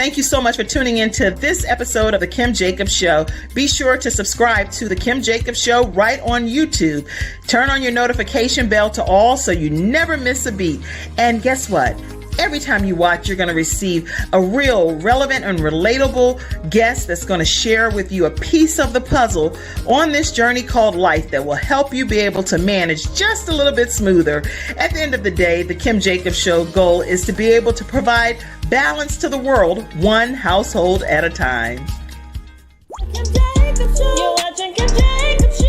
Thank you so much for tuning into this episode of The Kim Jacobs Show. Be sure to subscribe to The Kim Jacobs Show right on YouTube. Turn on your notification bell to all so you never miss a beat. And guess what? Every time you watch, you're going to receive a real relevant and relatable guest that's going to share with you a piece of the puzzle on this journey called life that will help you be able to manage just a little bit smoother. At the end of the day, the Kim Jacobs Show goal is to be able to provide balance to the world, one household at a time. Kim Jacobs Show. You're watching Kim Jacobs Show.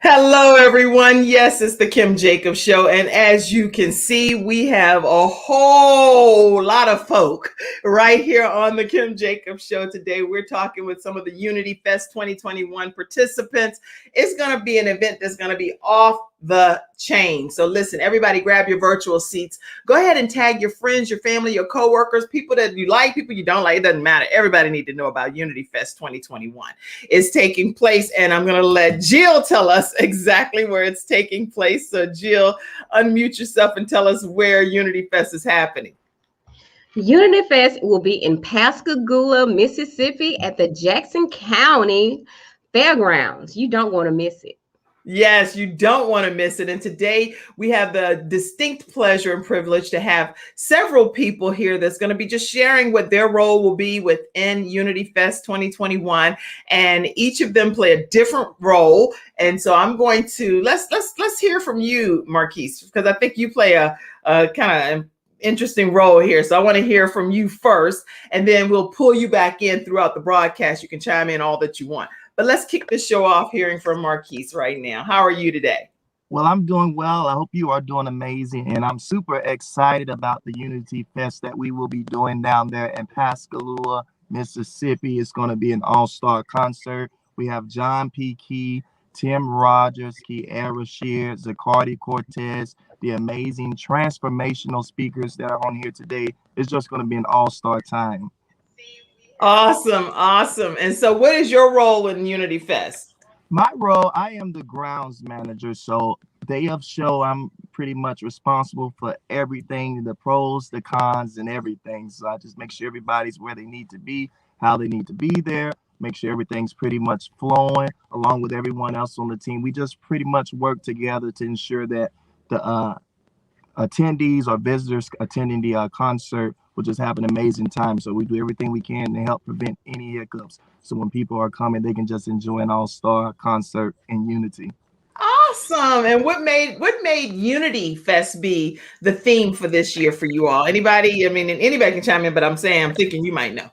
Hello, everyone. Yes, it's the Kim Jacobs Show. And as you can see, we have a whole lot of folk right here on the Kim Jacobs Show today. We're talking with some of the Unity Fest 2021 participants. It's going to be an event that's going to be off the chain. So listen, everybody grab your virtual seats. Go ahead and tag your friends, your family, your coworkers, people that you like, people you don't like. It doesn't matter. Everybody need to know about Unity Fest 2021. It's taking place, and I'm going to let Jill tell us exactly where it's taking place. So Jill, unmute yourself and tell us where Unity Fest is happening. Unity Fest will be in Pascagoula, Mississippi at the Jackson County Fairgrounds. You don't want to miss it. Yes, you don't want to miss it. And today we have the distinct pleasure and privilege to have several people here that's going to be just sharing what their role will be within Unity Fest 2021. And each of them play a different role. And so I'm going to let's hear from you, Marquis, because I think you play a kind of interesting role here. So I want to hear from you first, and then we'll pull you back in throughout the broadcast. You can chime in all that you want. But let's kick the show off hearing from Marquis right now. How are you today? Well, I'm doing well. I hope you are doing amazing. And I'm super excited about the Unity Fest that we will be doing down there in Pascagoula, Mississippi. It's going to be an all-star concert. We have John P. Key, Tim Rogers, Kierra Sheard, Zacardi Cortez, the amazing transformational speakers that are on here today. It's just going to be an all-star time. Awesome. And so what is your role in Unity Fest? My role, I am the grounds manager. So day of show, I'm pretty much responsible for everything, the pros, the cons, and everything. So I just make sure everybody's where they need to be, how they need to be there, make sure everything's pretty much flowing along with everyone else on the team. We just pretty much work together to ensure that the attendees or visitors attending the concert will just have an amazing time. So we do everything we can to help prevent any hiccups. So when people are coming, they can just enjoy an all-star concert in unity. Awesome. And what made Unity Fest be the theme for this year for you all? Anybody? I mean, anybody can chime in, but I'm thinking you might know.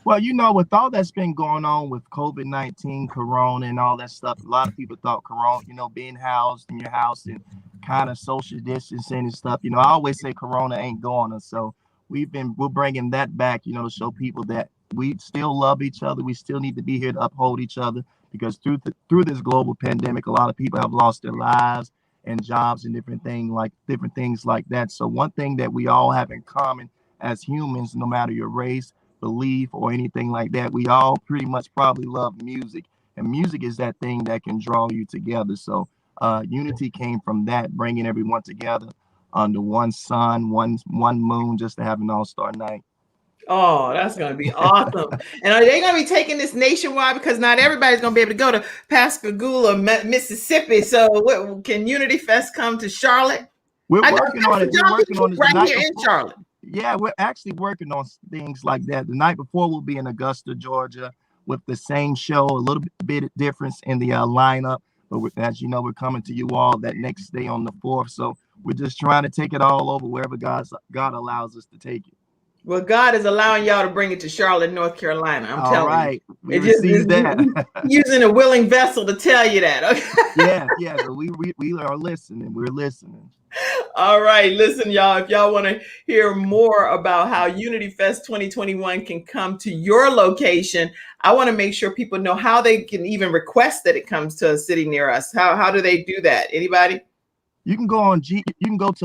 Well, you know, with all that's been going on with COVID-19, Corona, and all that stuff, a lot of people thought Corona, you know, being housed in your house and kind of social distancing and stuff. You know, I always say Corona ain't going us. So we're bringing that back, you know, to show people that we still love each other. We still need to be here to uphold each other, because through this global pandemic, a lot of people have lost their lives and jobs and different things like that. So one thing that we all have in common as humans, no matter your race, belief, or anything like that, we all pretty much probably love music, and music is that thing that can draw you together. So Unity came from that, bringing everyone together under one sun, one moon, just to have an all-star night. Oh, that's going to be awesome. And are they going to be taking this nationwide? Because not everybody's going to be able to go to Pascagoula, Mississippi. So can Unity Fest come to Charlotte? We're working on it. We're working on it right here in Charlotte. Yeah, we're actually working on things like that. The night before we'll be in Augusta, Georgia, with the same show, a little bit of difference in the lineup. But as you know, we're coming to you all that next day on the 4th. So we're just trying to take it all over wherever God allows us to take it. Well, God is allowing y'all to bring it to Charlotte, North Carolina. I'm telling you. All right. We received that. Using a willing vessel to tell you that. Okay? Yeah. So we are listening. We're listening. All right. Listen, y'all, if y'all want to hear more about how Unity Fest 2021 can come to your location, I want to make sure people know how they can even request that it comes to a city near us. How do they do that? Anybody? You can go on you can go to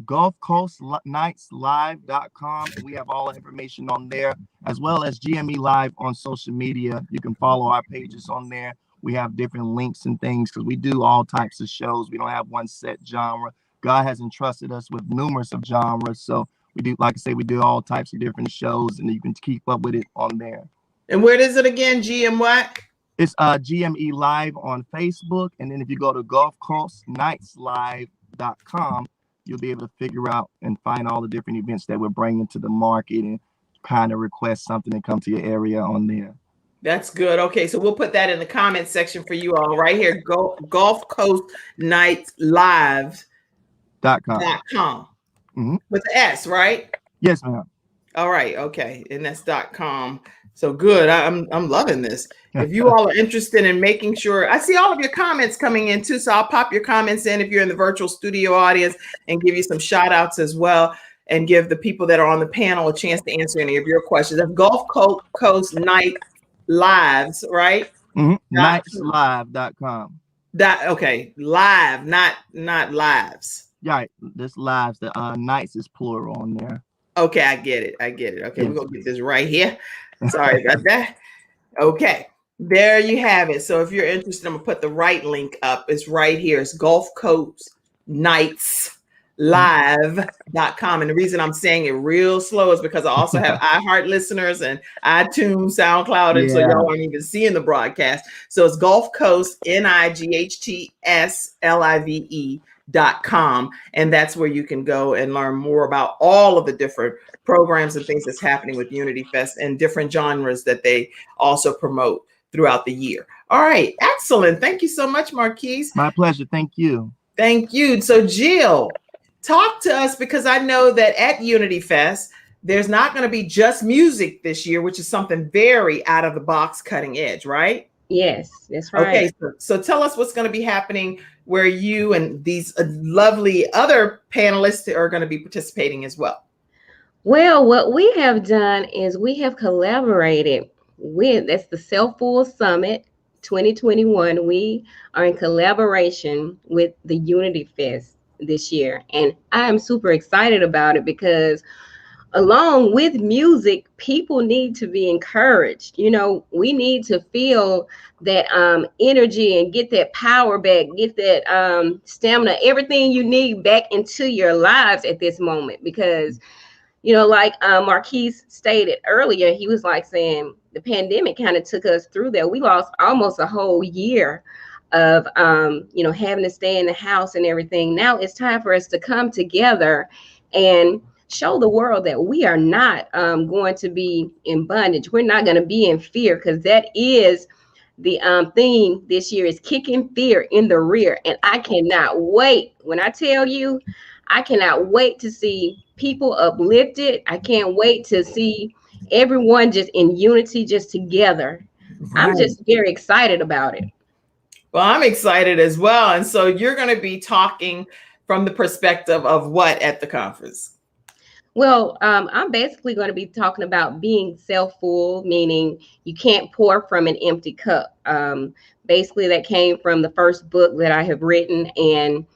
gulfcoastnightslive.com, and we have all the information on there, as well as GME Live on social media. You can follow our pages on there. We have different links and things because we do all types of shows. We don't have one set genre. God has entrusted us with numerous of genres. So we do, like I say, we do all types of different shows, and you can keep up with it on there. And where is it again? GM what? It's GME Live on Facebook. And then if you go to gulfcoastnightslive.com, you'll be able to figure out and find all the different events that we're bringing to the market and kind of request something to come to your area on there. That's good. Okay, so we'll put that in the comment section for you all right here. gulfcoastnightslive.com. With the S, right? Yes, ma'am. All right. Okay. And that's .com. So good. I'm loving this. If you all are interested in making sure, I see all of your comments coming in too. So I'll pop your comments in if you're in the virtual studio audience and give you some shout outs as well, and give the people that are on the panel a chance to answer any of your questions. That's Gulf Coast Night Lives, right? Nightslive.com. Okay. Live, not lives. Right. This lives, the nights is plural on there. Okay, I get it. Okay, yes. We're gonna get this right here. Sorry about that. Okay, there you have it. So if you're interested, I'm gonna put the right link up. It's right here. It's Gulf Coast Nights Live.com. And the reason I'm saying it real slow is because I also have iHeart listeners and iTunes, SoundCloud, and so y'all aren't even seeing the broadcast. So it's Gulf Coast NIGHTSLIVE.com, and that's where you can go and learn more about all of the different programs and things that's happening with Unity Fest and different genres that they also promote throughout the year. All right, excellent. Thank you so much, Marquis. My pleasure. Thank you. Thank you. So Jill, talk to us, because I know that at Unity Fest, there's not going to be just music this year, which is something very out of the box, cutting edge, right? Yes, that's right. Okay, so tell us what's going to be happening where you and these lovely other panelists are going to be participating as well. Well, what we have done is we have collaborated with, that's the Self Full Summit 2021. We are in collaboration with the Unity Fest this year. And I am super excited about it because along with music, people need to be encouraged. You know, we need to feel that energy and get that power back, get that stamina, everything you need back into your lives at this moment. Because, you know, like Marquis stated earlier, he was like saying the pandemic kind of took us through that. We lost almost a whole year of, you know, having to stay in the house and everything. Now it's time for us to come together and show the world that we are not going to be in bondage. We're not going to be in fear, because that is the theme this year, is kicking fear in the rear. And I cannot wait. When I tell you, I cannot wait to see people uplifted. I can't wait to see everyone just in unity, just together. Right. I'm just very excited about it. Well, I'm excited as well. And so you're going to be talking from the perspective of what at the conference? Well, I'm basically going to be talking about being self-full, meaning you can't pour from an empty cup. Basically, that came from the first book that I have written. And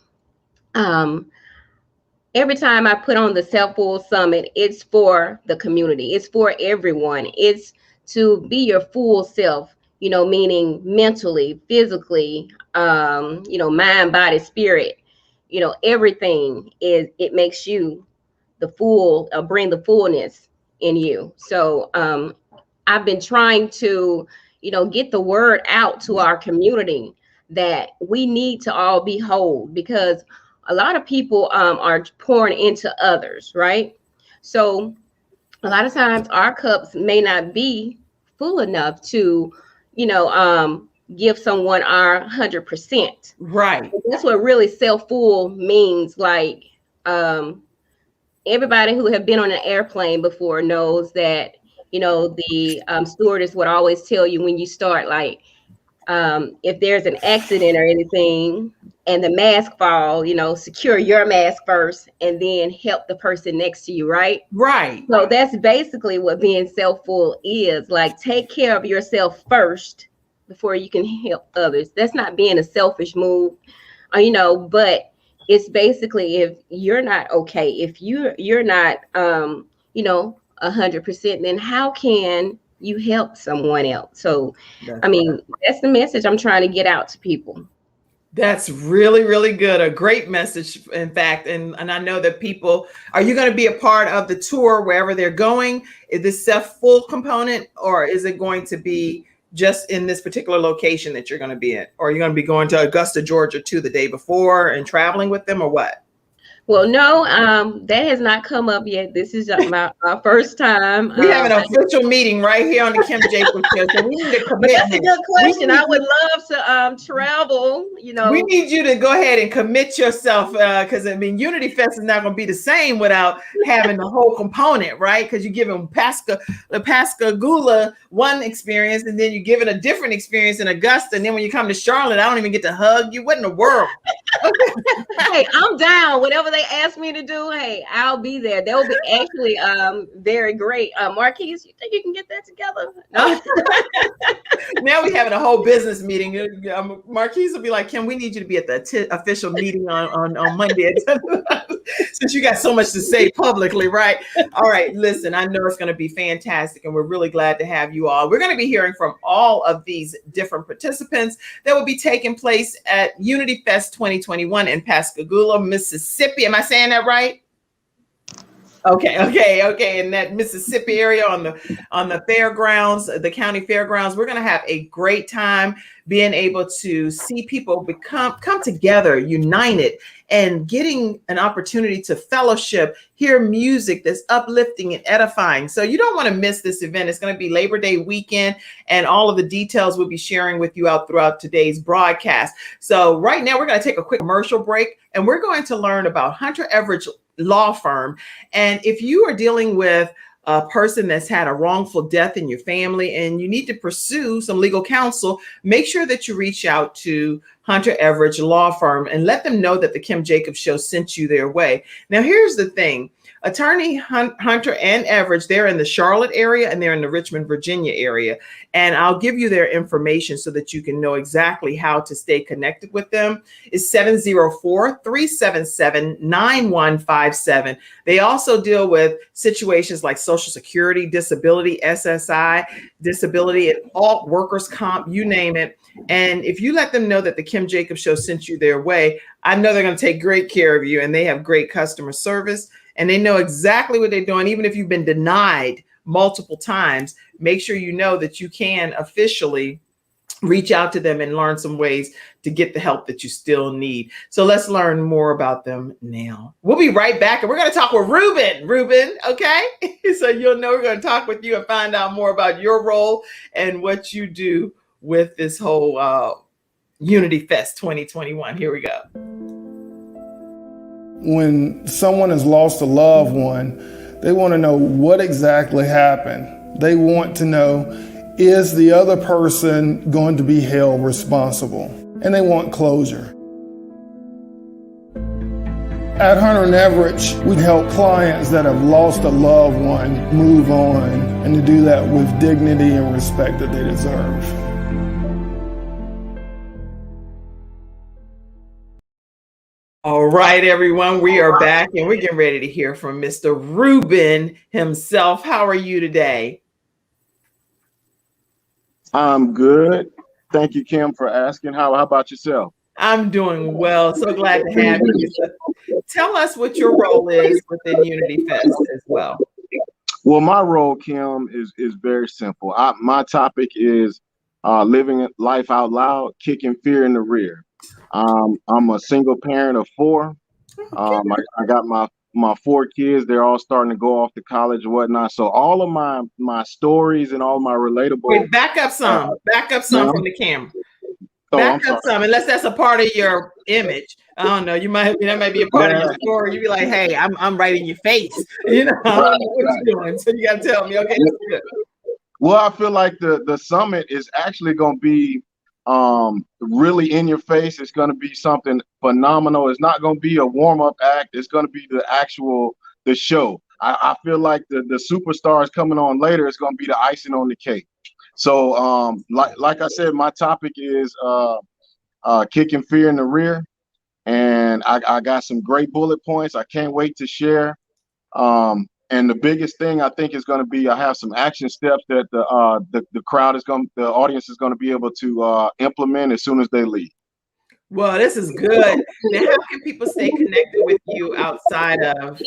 every time I put on the Self-Full Summit, it's for the community. It's for everyone. It's to be your full self, you know, meaning mentally, physically, you know, mind, body, spirit, you know, everything is, it makes you the full, bring the fullness in you. So I've been trying to, you know, get the word out to our community that we need to all be whole, because a lot of people are pouring into others, right? So a lot of times our cups may not be full enough to, you know, give someone our 100%. Right. That's what really self-full means. Like, everybody who have been on an airplane before knows that, you know, the stewardess would always tell you when you start, like, if there's an accident or anything and the mask fall, you know, secure your mask first and then help the person next to you, right? Right. So that's basically what being self-full is. Like, take care of yourself first before you can help others. That's not being a selfish move, you know, but it's basically, if you're not okay, if you're not 100%, then how can you help someone else? So I mean, that's the message I'm trying to get out to people. That's really, really good. A great message, in fact. And I know that people, are you going to be a part of the tour wherever they're going? Is this full component, or is it going to be just in this particular location that you're going to be in? Or are you going to be going to Augusta, Georgia too the day before and traveling with them, or what? Well, no, that has not come up yet. This is my first time. We have an official meeting right here on the Kim Jacobs Show. So we need a commitment. That's a good question. I would love to travel. We need you to go ahead and commit yourself, because I mean, Unity Fest is not going to be the same without having the whole component, right? Because you give them the Pascagoula one experience, and then you're giving a different experience in Augusta, and then when you come to Charlotte, I don't even get to hug you. What in the world? Hey, I'm down. Whatever they ask me to do, hey, I'll be there. That will be actually very great. Marquis, you think you can get that together? No. Now we having a whole business meeting. Marquis will be like, Kim, we need you to be at the official meeting on Monday. Since you got so much to say publicly, right? All right, listen, I know it's going to be fantastic, and we're really glad to have you all. We're going to be hearing from all of these different participants that will be taking place at Unity Fest 2021 in Pascagoula, Mississippi. Am I saying that right? Okay. In that Mississippi area on the fairgrounds, the county fairgrounds, we're going to have a great time being able to see people come together, united, and getting an opportunity to fellowship, hear music that's uplifting and edifying. So you don't want to miss this event. It's going to be Labor Day weekend, and all of the details we'll be sharing with you out throughout today's broadcast. So right now we're going to take a quick commercial break, and we're going to learn about Hunter Everidge Law Firm. And if you are dealing with a person that's had a wrongful death in your family and you need to pursue some legal counsel, make sure that you reach out to Hunter Everidge Law Firm and let them know that the Kim Jacobs Show sent you their way. Now, here's the thing. Attorney Hunter and Everidge, they're in the Charlotte area and they're in the Richmond, Virginia area. And I'll give you their information so that you can know exactly how to stay connected with them. It's 704-377-9157. They also deal with situations like Social Security, disability, SSI, disability, all workers' comp, you name it. And if you let them know that the Kim Jacobs Show sent you their way, I know they're going to take great care of you, and they have great customer service. And they know exactly what they're doing. Even if you've been denied multiple times, make sure you know that you can officially reach out to them and learn some ways to get the help that you still need. So let's learn more about them now. We'll be right back, and we're going to talk with Ruben, okay? So you'll know we're going to talk with you and find out more about your role and what you do with this whole Unity Fest 2021. Here we go. When someone has lost a loved one, they want to know what exactly happened. They want to know, is the other person going to be held responsible? And they want closure. At Hunter & Everidge, we help clients that have lost a loved one move on, and to do that with dignity and respect that they deserve. All right, everyone, we are back, and we're getting ready to hear from Mr. Ruben himself. How are you today? I'm good. Thank you, Kim, for asking. How about yourself? I'm doing well. So glad to have you. Tell us what your role is within Unity Fest as well. Well, my role, Kim, is very simple. My topic is living life out loud, kicking fear in the rear. I'm a single parent of 4. I got my 4 kids. They're all starting to go off to college and whatnot. So all of my stories and all my relatable. Wait, back up some from the camera. Oh, back up some, unless that's a part of your image. I don't know. That might be a part of your story. You'd be like, hey, I'm right in your face. You know, I don't know what you're doing. So you got to tell me, okay, that's good. Well, I feel like the summit is actually going to be really in your face. It's going to be something phenomenal. It's not going to be a warm-up act. It's going to be the show. I feel like the superstars coming on later is going to be the icing on the cake. So like I said, my topic is kicking fear in the rear. and I got some great bullet points. I can't wait to share. And the biggest thing I think is going to be, I have some action steps that the audience is going to be able to implement as soon as they leave. Well, this is good. Now, how can people stay connected with you outside of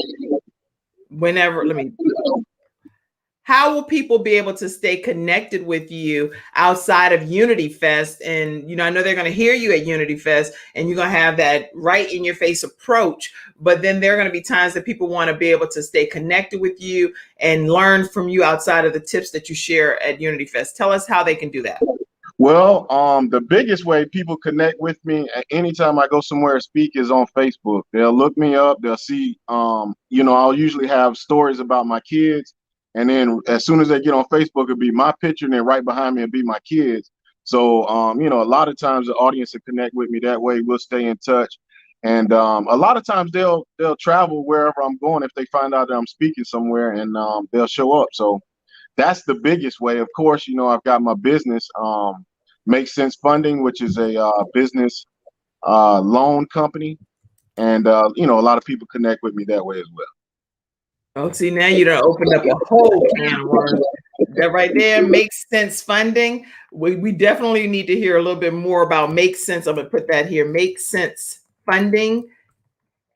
how will people be able to stay connected with you outside of Unity Fest? And, I know they're going to hear you at Unity Fest and you're going to have that right in your face approach, but then there are going to be times that people want to be able to stay connected with you and learn from you outside of the tips that you share at Unity Fest. Tell us how they can do that. Well, the biggest way people connect with me anytime I go somewhere to speak is on Facebook. They'll look me up. They'll see, I'll usually have stories about my kids. And then as soon as they get on Facebook, it'll be my picture, and then right behind me it'll be my kids. So, a lot of times the audience will connect with me that way. We'll stay in touch. And a lot of times they'll travel wherever I'm going if they find out that I'm speaking somewhere, and they'll show up. So that's the biggest way. Of course, I've got my business, Make Sense Funding, which is a business loan company. And, a lot of people connect with me that way as well. Oh, see, now you done opened up a whole can of worms. That right there, Makes Sense Funding. We definitely need to hear a little bit more about Make Sense. I'm gonna put that here, Make Sense Funding,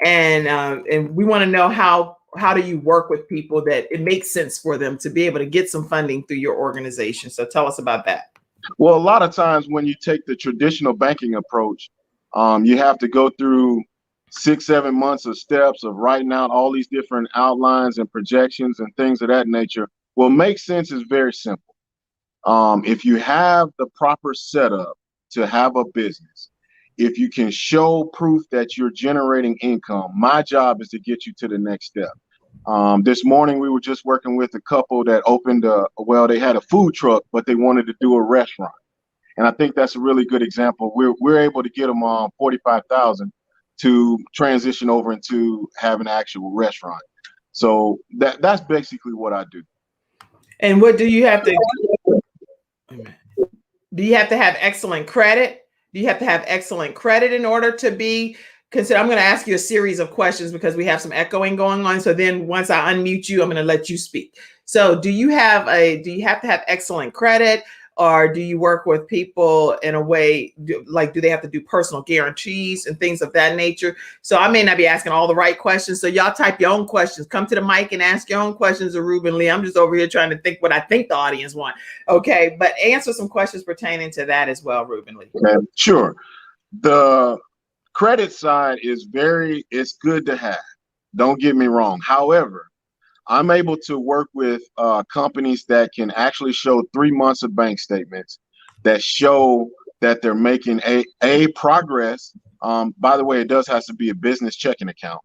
and we want to know how do you work with people that it makes sense for them to be able to get some funding through your organization. So tell us about that. Well, a lot of times when you take the traditional banking approach, you have to go through 6-7 months of steps of writing out all these different outlines and projections and things of that nature. Well, Make Sense is very simple. If you have the proper setup to have a business, if you can show proof that you're generating income, my job is to get you to the next step. This morning, we were just working with a couple that opened they had a food truck, but they wanted to do a restaurant. And I think that's a really good example. We're able to get them on $45,000 to transition over into having an actual restaurant. So that's basically what I do. And what do you have to have excellent credit? Do you have to have excellent credit in order to be considered? I'm going to ask you a series of questions because we have some echoing going on. So then once I unmute you, I'm going to let you speak. So do you have to have excellent credit? Or do you work with people in a way, like, do they have to do personal guarantees and things of that nature? So I may not be asking all the right questions. So y'all type your own questions. Come to the mic and ask your own questions of Ruben Lee. I'm just over here trying to think what I think the audience want. Okay, but answer some questions pertaining to that as well, Ruben Lee. Okay, sure. The credit side is it's good to have. Don't get me wrong. However, I'm able to work with companies that can actually show 3 months of bank statements that show that they're making a progress. By the way, it does have to be a business checking account.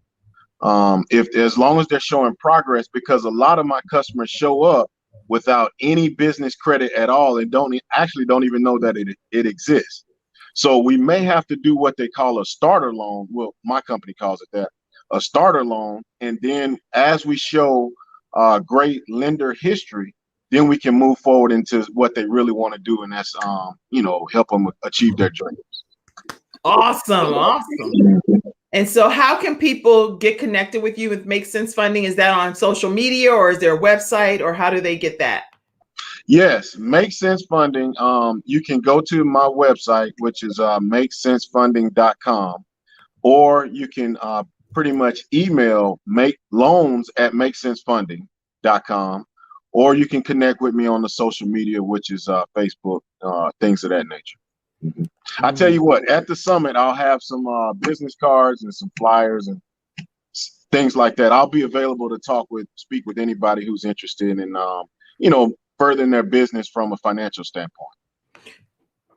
As long as they're showing progress, because a lot of my customers show up without any business credit at all and don't even know that it exists. So we may have to do what they call a starter loan. Well, my company calls it that. A starter loan, and then as we show great lender history, then we can move forward into what they really want to do, and that's help them achieve their dreams. Awesome. And so how can people get connected with you with Make Sense Funding? Is that on social media, or is there a website, or how do they get that? Yes, Make Sense Funding. You can go to my website, which is makesensefunding.com, or you can pretty much email loans@makesensefunding.com, or you can connect with me on the social media, which is Facebook, things of that nature. Mm-hmm. I tell you what, at the summit, I'll have some business cards and some flyers and things like that. I'll be available to speak with anybody who's interested in, furthering their business from a financial standpoint.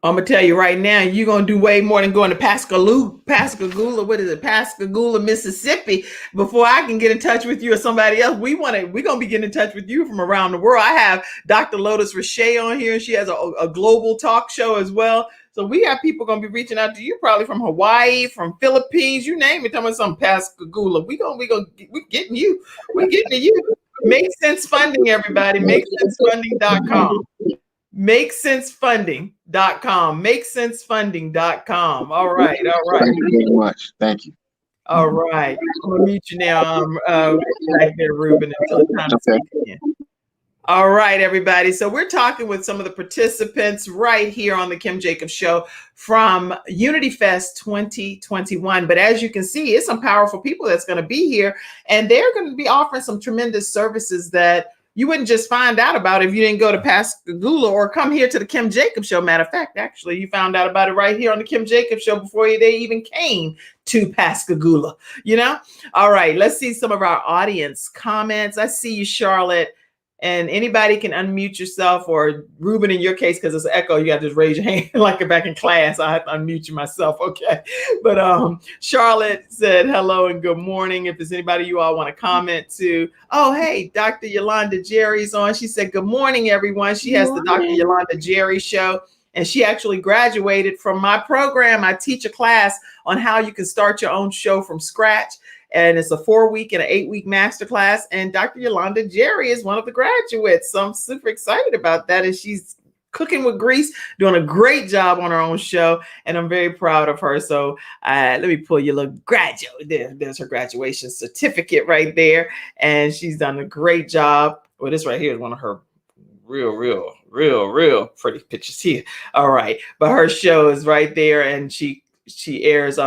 I'm gonna tell you right now, you're gonna do way more than going to Pascagoula, Mississippi, before I can get in touch with you or somebody else. We're gonna be getting in touch with you from around the world. I have Dr. Lotus Richey on here. She has a global talk show as well. So we have people gonna be reaching out to you, probably from Hawaii, from Philippines, you name it. Tell me some Pascagoula. We're getting you. We're getting to you. Make Sense Funding, everybody. MakeSenseFunding.com. MakeSenseFunding.com. makesensefunding.com. All right. Thank you very much. Thank you. All right. I'm gonna mute you now. Back there, Ruben, until it's time to Okay. speak again. All right, everybody. So we're talking with some of the participants right here on the Kim Jacobs Show from Unity Fest 2021. But as you can see, it's some powerful people that's going to be here, and they're going to be offering some tremendous services that you wouldn't just find out about if you didn't go to Pascagoula or come here to the Kim Jacobs Show. Matter of fact, actually, you found out about it right here on the Kim Jacobs Show before they even came to Pascagoula, you know? All right, let's see some of our audience comments. I see you, Charlotte. And anybody can unmute yourself, or Ruben, in your case, because it's an echo, you got to just raise your hand like back in class. I have to unmute you myself, okay? But Charlotte said hello and good morning. If there's anybody you all want to comment to. Oh, hey, Dr. Yolanda Jerry's on. She said, good morning, everyone. She has the Dr. Yolanda Jerry Show, and she actually graduated from my program. I teach a class on how you can start your own show from scratch. And it's a 4-week and an 8-week masterclass. And Dr. Yolanda Jerry is one of the graduates. So I'm super excited about that. And she's cooking with grease, doing a great job on her own show. And I'm very proud of her. So let me pull your little graduate. There's her graduation certificate right there. And she's done a great job. Well, this right here is one of her real pretty pictures here. All right. But her show is right there. And she airs,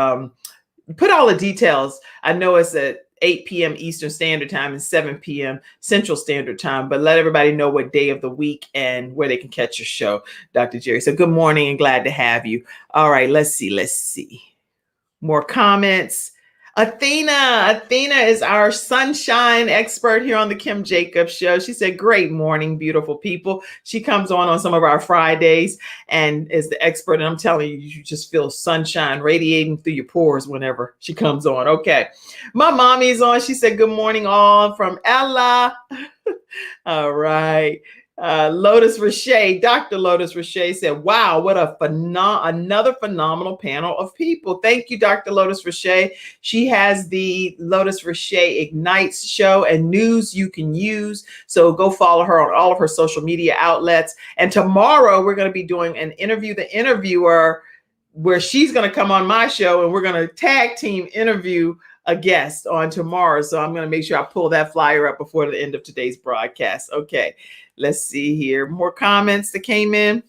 put all the details. I know it's at 8 p.m. Eastern Standard Time and 7 p.m. Central Standard Time, but let everybody know what day of the week and where they can catch your show, Dr. Jerry. So good morning and glad to have you. All right, let's see. More comments. Athena is our sunshine expert here on the Kim Jacobs Show. She said, great morning, beautiful people. She comes on some of our Fridays and is the expert. And I'm telling you, you just feel sunshine radiating through your pores whenever she comes on. Okay. My mommy is on. She said, good morning, all from Ella. All right. Lotus Richey, Dr. Lotus Richey said, wow, what another phenomenal panel of people. Thank you, Dr. Lotus Richey. She has the Lotus Richey Ignites show and news you can use. So go follow her on all of her social media outlets. And tomorrow we're going to be doing an interview the interviewer, where she's going to come on my show and we're going to tag team interview a guest on tomorrow. So I'm going to make sure I pull that flyer up before the end of today's broadcast. Okay. Let's see here. More comments that came in.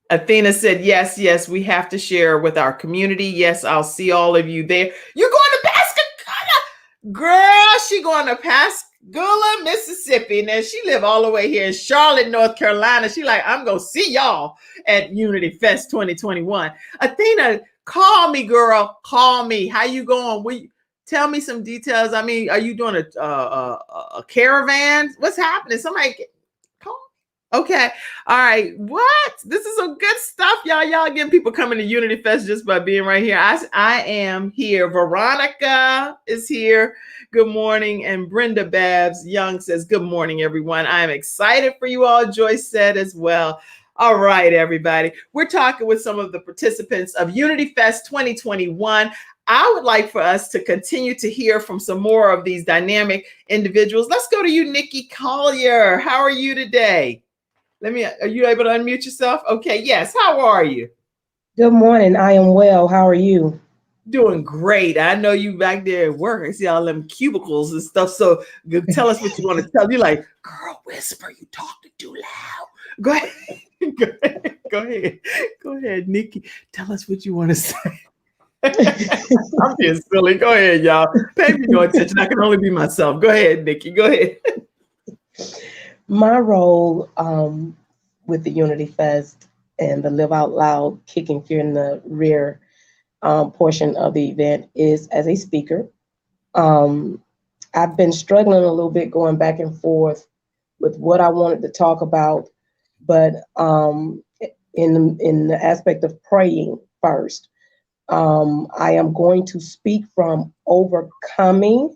Athena said, yes, we have to share with our community. Yes, I'll see all of you there. You're going to Pascagoula? Girl, she going to Pascagoula, Mississippi. Now, she live all the way here in Charlotte, North Carolina. She like, I'm going to see y'all at Unity Fest 2021. Athena, call me, girl. Call me. How you going? Tell me some details. I mean, are you doing a caravan? What's happening? Somebody call. Okay. All right. What? This is some good stuff, y'all. Y'all getting people coming to Unity Fest just by being right here. I am here. Veronica is here. Good morning. And Brenda Babs Young says, good morning, everyone. I am excited for you all. Joyce said as well. All right, everybody. We're talking with some of the participants of Unity Fest 2021. I would like for us to continue to hear from some more of these dynamic individuals. Let's go to you, Nikki Collier. How are you today? Are you able to unmute yourself? Okay, yes. How are you? Good morning. I am well. How are you? Doing great. I know you back there at work. I see all them cubicles and stuff. So tell us what you want to tell. You're like, girl, whisper. You talking too loud. Go ahead. Go ahead, Nikki. Tell us what you want to say. I'm being silly. Go ahead, y'all. Pay me no attention. I can only be myself. Go ahead, Nikki. Go ahead. My role with the Unity Fest and the Live Out Loud Kicking Fear in the Rear portion of the event is as a speaker. I've been struggling a little bit going back and forth with what I wanted to talk about, but in the aspect of praying first. I am going to speak from overcoming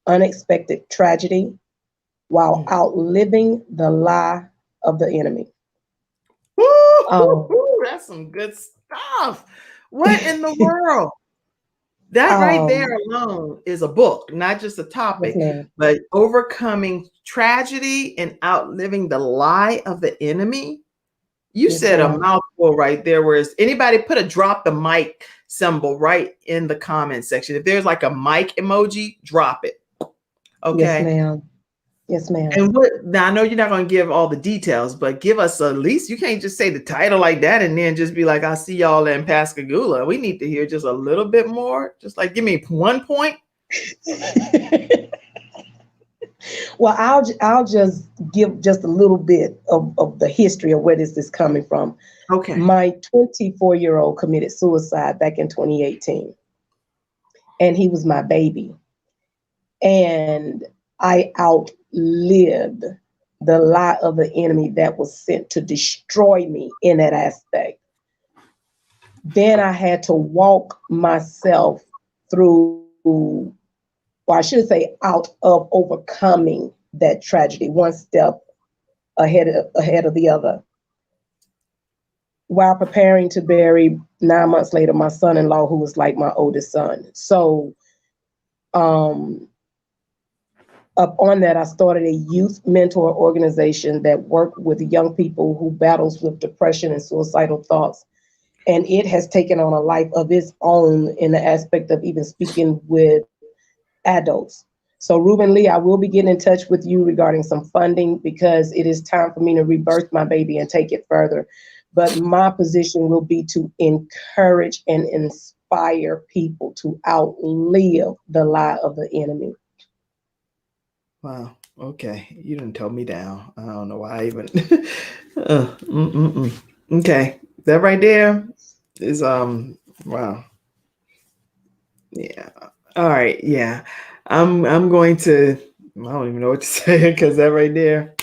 unexpected tragedy while outliving the lie of the enemy. That's some good stuff. What in the world? That right there alone is a book, not just a topic, but overcoming tragedy and outliving the lie of the enemy. You Yes, said a ma'am. mouthful right there. Whereas anybody put a drop the mic symbol right in the comment section. If there's like a mic emoji, drop it. Yes, Okay. ma'am. Yes, ma'am. And now I know you're not going to give all the details, but give us at least, you can't just say the title like that and then just be like, I'll see y'all in Pascagoula. We need to hear just a little bit more. Just like, give me 1 point. Well, I'll just give just a little bit of the history of where this is coming from. Okay. My 24-year-old committed suicide back in 2018, and he was my baby. And I outlived the lie of the enemy that was sent to destroy me in that aspect. Then I had to walk myself through, or I should say, out of overcoming that tragedy, one step ahead of the other. While preparing to bury 9 months later my son-in-law, who was like my oldest son. So, up on that, I started a youth mentor organization that worked with young people who battles with depression and suicidal thoughts. And it has taken on a life of its own in the aspect of even speaking with adults. So Ruben Lee, I will be getting in touch with you regarding some funding, because it is time for me to rebirth my baby and take it further. But my position will be to encourage and inspire people to outlive the lie of the enemy. Wow. Okay. You didn't tell me down. I don't know why I even. Okay. That right there is wow. Yeah. All right. Yeah. I'm going to, I don't even know what to say, because that right there,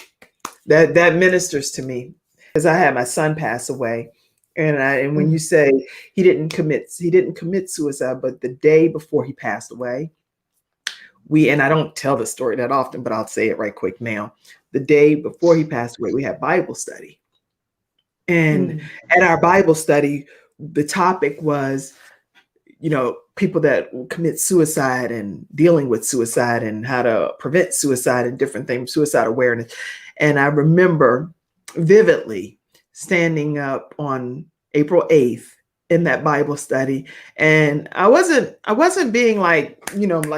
that ministers to me, because I had my son pass away. And when you say he didn't commit suicide, but the day before he passed away, and I don't tell the story that often, but I'll say it right quick now. The day before he passed away, we had Bible study. And at our Bible study, the topic was, people that commit suicide and dealing with suicide and how to prevent suicide and different things, suicide awareness. And I remember vividly standing up on April 8th in that Bible study. And I wasn't being like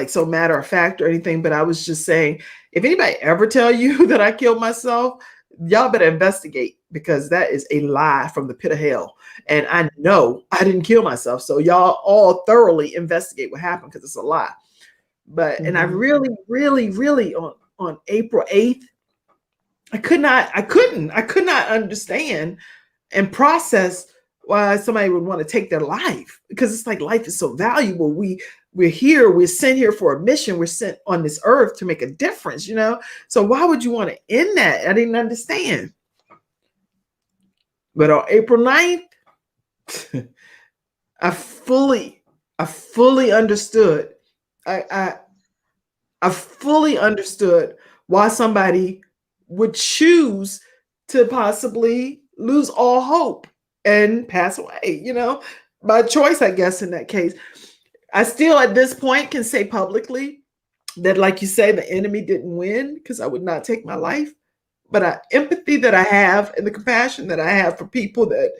so matter of fact or anything, but I was just saying, if anybody ever tell you that I killed myself, y'all better investigate, because that is a lie from the pit of hell. And I know I didn't kill myself. So y'all all thoroughly investigate what happened, because it's a lie. But, and I really, really, really on April 8th, I could not understand and process why somebody would want to take their life, because it's like, life is so valuable. We're sent here for a mission. We're sent on this earth to make a difference, So why would you want to end that? I didn't understand. But on April 9th, I fully understood. I fully understood why somebody would choose to possibly lose all hope and pass away, by choice, I guess, in that case. I still, at this point, can say publicly that, like you say, the enemy didn't win, because I would not take my life. But the empathy that I have and the compassion that I have for people that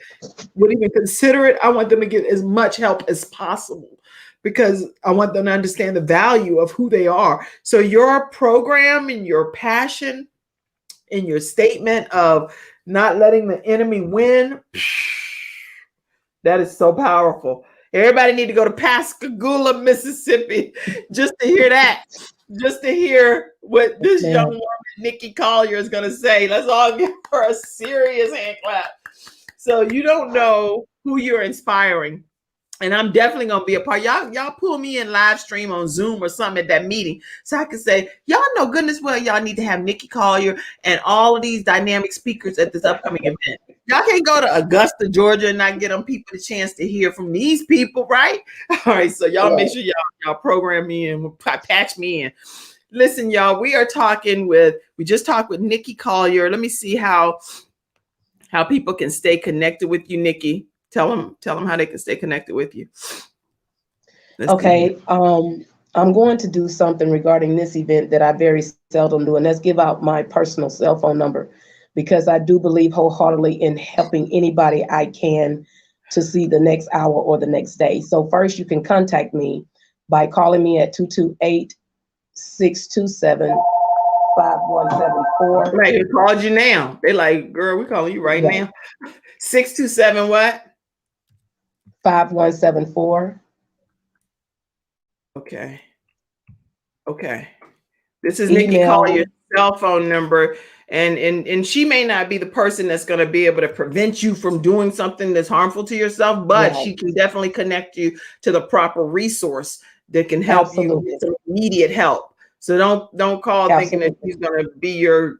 would even consider it, I want them to get as much help as possible, because I want them to understand the value of who they are. So your program and your passion and your statement of not letting the enemy win, that is so powerful. Everybody need to go to Pascagoula, Mississippi, just to hear that, just to hear what this young woman, Nikki Collier, is going to say. Let's all give her a serious hand clap. So you don't know who you're inspiring. And I'm definitely going to be a part. Y'all pull me in live stream on Zoom or something at that meeting, so I can say, y'all know goodness well y'all need to have Nikki Collier and all of these dynamic speakers at this upcoming event. Y'all can't go to Augusta, Georgia, and not get them people the chance to hear from these people, right? All right, so y'all make sure y'all program me and patch me in. Listen, y'all, we just talked with Nikki Collier. Let me see how people can stay connected with you, Nikki. Tell them how they can stay connected with you. Okay. I'm going to do something regarding this event that I very seldom do, and that's give out my personal cell phone number. because I do believe wholeheartedly in helping anybody I can to see the next hour or the next day. So first, you can contact me by calling me at 228-627-5174. Right, who called you now? They like, girl, we calling you right now. 627 what? 5174. Okay. Okay. This is Nikki Collier's cell phone number. And she may not be the person that's going to be able to prevent you from doing something that's harmful to yourself, but she can definitely connect you to the proper resource that can help you with some immediate help. So don't call thinking that she's going to be your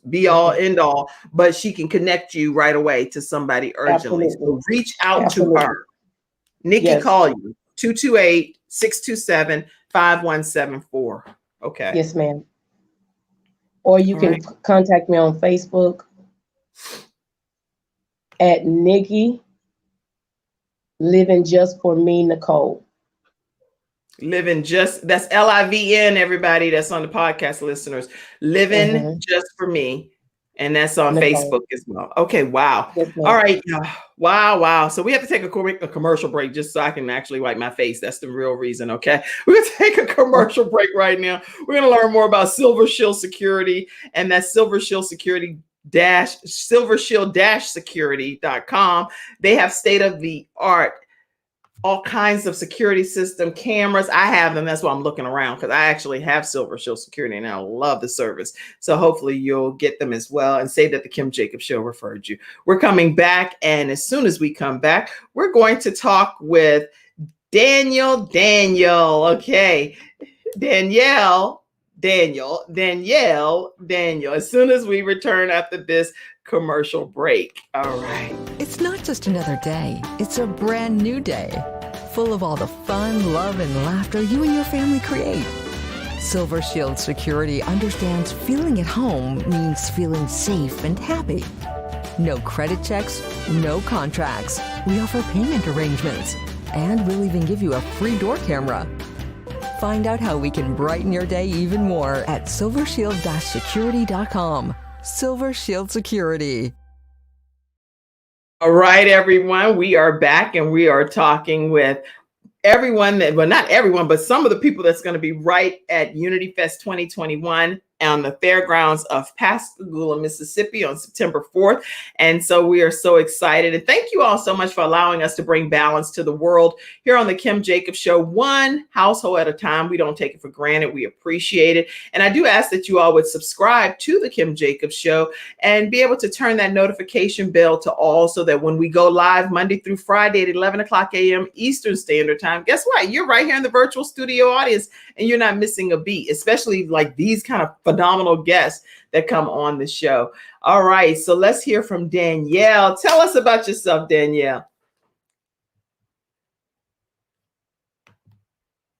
be all end all, but she can connect you right away to somebody urgently. So reach out to her. Nikki Collier, 228-627-5174. Okay. Yes, ma'am. Or you can contact me on Facebook at Nikki Living Just for Me, Nicole. Living Just, that's LIVN, everybody that's on the podcast listeners. Living Just for Me. And that's on Facebook as well. Okay, wow. All right. Wow. So we have to take a commercial break just so I can actually wipe my face. That's the real reason, okay? We're going to take a commercial break right now. We're going to learn more about Silver Shield Security, and that's Silver Shield Security silvershield-security.com. They have state-of-the-art all kinds of security system cameras. I have them. That's why I'm looking around, because I actually have Silver Shield Security and I love the service. So hopefully you'll get them as well and say that the Kim Jacobs Show referred you. We're coming back. And as soon as we come back, we're going to talk with Danielle Daniel. Okay. Danielle Daniel. As soon as we return after this commercial break. All right. It's not just another day. It's a brand new day, full of all the fun, love, and laughter you and your family create. Silver Shield Security understands feeling at home means feeling safe and happy. No credit checks, no contracts. We offer payment arrangements, and we'll even give you a free door camera. Find out how we can brighten your day even more at silvershield-security.com. Silver Shield Security. All right, everyone, we are back and we are talking with everyone that, well, not everyone, but some of the people that's going to be right at Unity Fest 2021 on the fairgrounds of Pascagoula, Mississippi on September 4th. And so we are so excited. And thank you all so much for allowing us to bring balance to the world here on the Kim Jacobs Show, one household at a time. We don't take it for granted. We appreciate it. And I do ask that you all would subscribe to the Kim Jacobs Show and be able to turn that notification bell to all, so that when we go live Monday through Friday at 11 o'clock a.m. Eastern Standard Time, guess what? You're right here in the virtual studio audience and you're not missing a beat, especially like these kind of phenomenal guests that come on the show. All right, so let's hear from Danielle. Tell us about yourself, Danielle.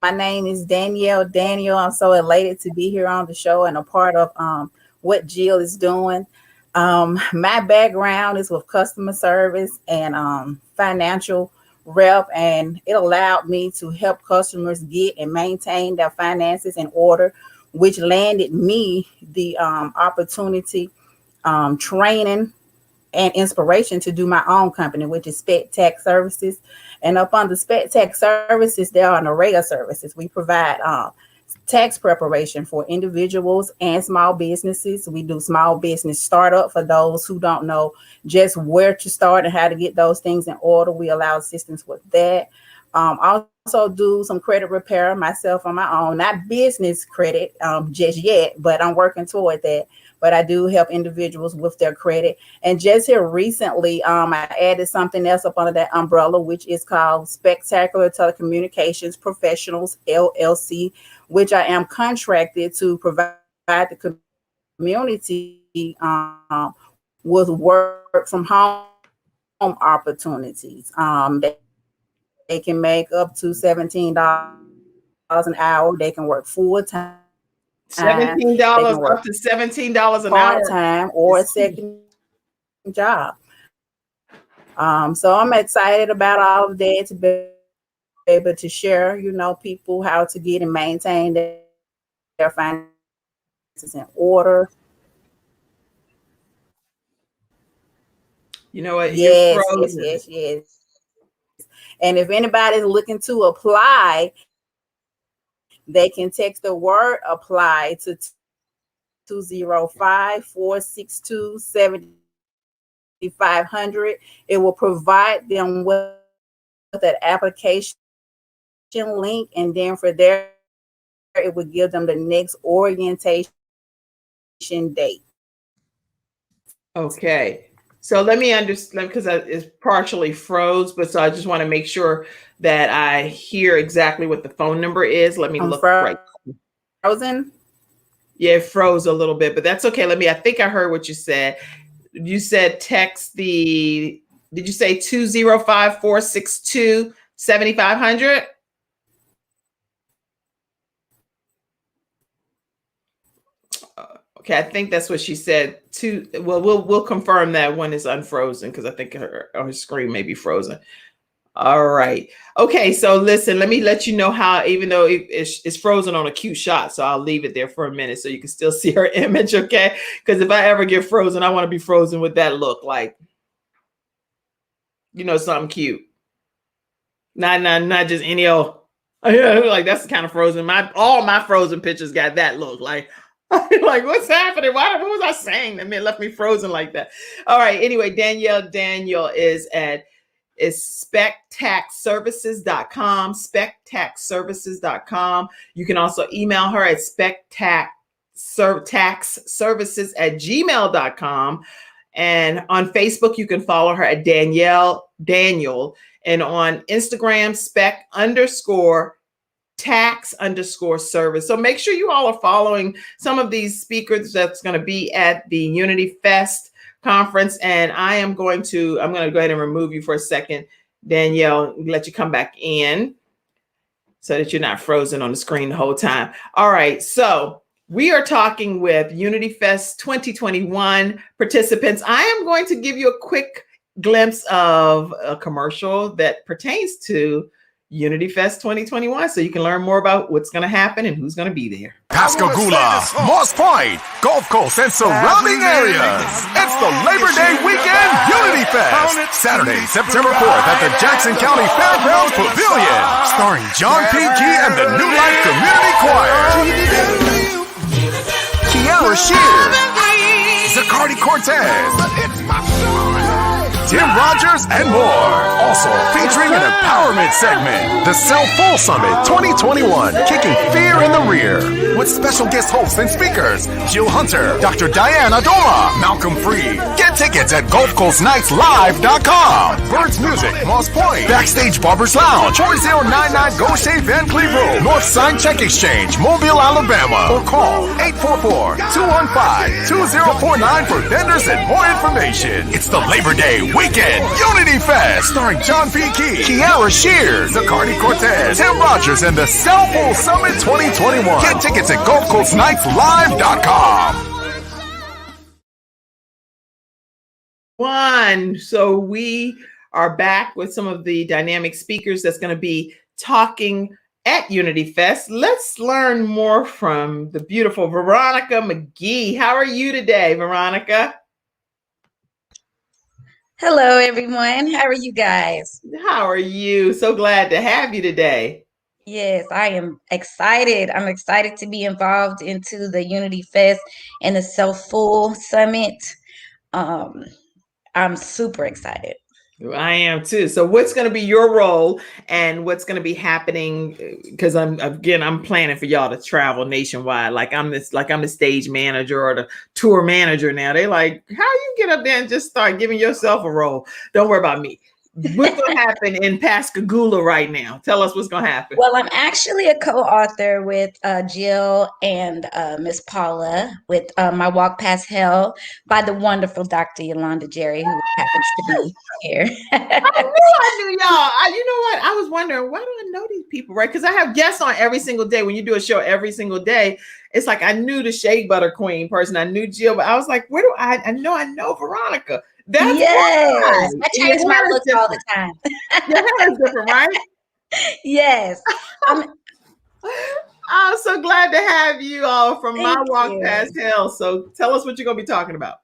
My name is Danielle Daniel. I'm so elated to be here on the show and a part of what Jill is doing. My background is with customer service and financial rep, and it allowed me to help customers get and maintain their finances in order, which landed me the opportunity, training, and inspiration to do my own company, which is Spec Tax Services. And up under Spec Tax Services, there are an array of services. We provide tax preparation for individuals and small businesses. We do small business startup for those who don't know just where to start and how to get those things in order. We allow assistance with that. Also do some credit repair myself on my own, not business credit just yet, but I'm working toward that. But I do help individuals with their credit. And just here recently, I added something else up under that umbrella, which is called Spectacular Telecommunications Professionals, LLC, which I am contracted to provide the community with work from home opportunities. They can make up to $17 an hour. They can work full time. $17 up to $17 an hour. Part-time or a second job. So I'm excited about all of that, to be able to share, people how to get and maintain their finances in order. You know what? You're Yes, yes, frozen. yes, yes. And if anybody's looking to apply, they can text the word apply to 205-462-7500. It will provide them with an application link, and then for there, it will give them the next orientation date. Okay. So let me understand, because it's partially froze, but so I just want to make sure that I hear exactly what the phone number is. Let me look right. Frozen? Yeah, it froze a little bit, but that's okay. I think I heard what you said. You said text did you say 205-462-7500? Okay, I think that's what she said. We'll confirm that one is unfrozen, because I think her screen may be frozen. All right. Okay, so listen, let me let you know how, even though it's frozen on a cute shot, so I'll leave it there for a minute so you can still see her image, okay? Because if I ever get frozen, I want to be frozen with that look, like, something cute. Not just any old, like, that's kind of frozen. All my frozen pictures got that look, like, like, what's happening? What was I saying that left me frozen like that? All right. Anyway, Danielle Daniel is spectaxservices.com, spectaxservices.com. You can also email her at spectaxservices@gmail.com. And on Facebook, you can follow her at Danielle Daniel. And on Instagram, spec_tax_service. So make sure you all are following some of these speakers that's going to be at the Unity Fest conference. And I'm going to go ahead and remove you for a second, Danielle, let you come back in so that you're not frozen on the screen the whole time. All right. So we are talking with Unity Fest 2021 participants. I am going to give you a quick glimpse of a commercial that pertains to Unity Fest 2021, so you can learn more about what's going to happen and who's going to be there. Pascagoula, Moss Point, Gulf Coast, and surrounding areas. It's the Labor Day weekend Unity Fest. Saturday, September 4th at the Jackson County Fairgrounds Pavilion. Starring John P. Key and the New Life Community Choir. Kierra Sheard, Zacardi Cortez, Tim Rogers, and more. Also featuring an empowerment segment, the Sell Full Summit 2021, kicking fear in the rear. With special guest hosts and speakers, Jill Hunter, Dr. Diane Adoma, Malcolm Freed. Get tickets at GulfCoastNightsLive.com. Birds Music, Moss Point, Backstage Barbers Lounge, 4099 Gaucher Van Cleve Road, North Sign Check Exchange, Mobile, Alabama. Or call 844-215-2049 for vendors and more information. It's the Labor Day weekend Unity Fest, starring John P. Key, Kierra Sheard, Zacardi Cortez, Tim Rogers, and the Cell Phone Summit 2021. Get tickets at GulfCoastNightsLive.com. So we are back with some of the dynamic speakers that's going to be talking at Unity Fest. Let's learn more from the beautiful Veronica McGee. How are you today, Veronica? Hello, everyone. How are you guys? How are you? So glad to have you today. Yes, I am excited. I'm excited to be involved into the Unity Fest and the Self Full Summit. I'm super excited. I am too. So what's going to be your role and what's going to be happening? Because I'm planning for y'all to travel nationwide. Like I'm the stage manager or the tour manager now. They like, how you get up there and just start giving yourself a role? Don't worry about me. What's going to happen in Pascagoula right now? Tell us what's going to happen. Well, I'm actually a co-author with Jill and Miss Paula with My Walk Past Hell by the wonderful Dr. Yolanda Jerry, who happens to be here. I knew y'all. You know what? I was wondering, why do I know these people, right? Because I have guests on every single day. When you do a show every single day, it's like I knew the Shea Butter Queen person. I knew Jill, but I was like, where do I know Veronica. That's yes. I change my look all the time. Your hair is different, right? Yes. I'm so glad to have you all from My Walk Past Hell. So tell us what you're going to be talking about.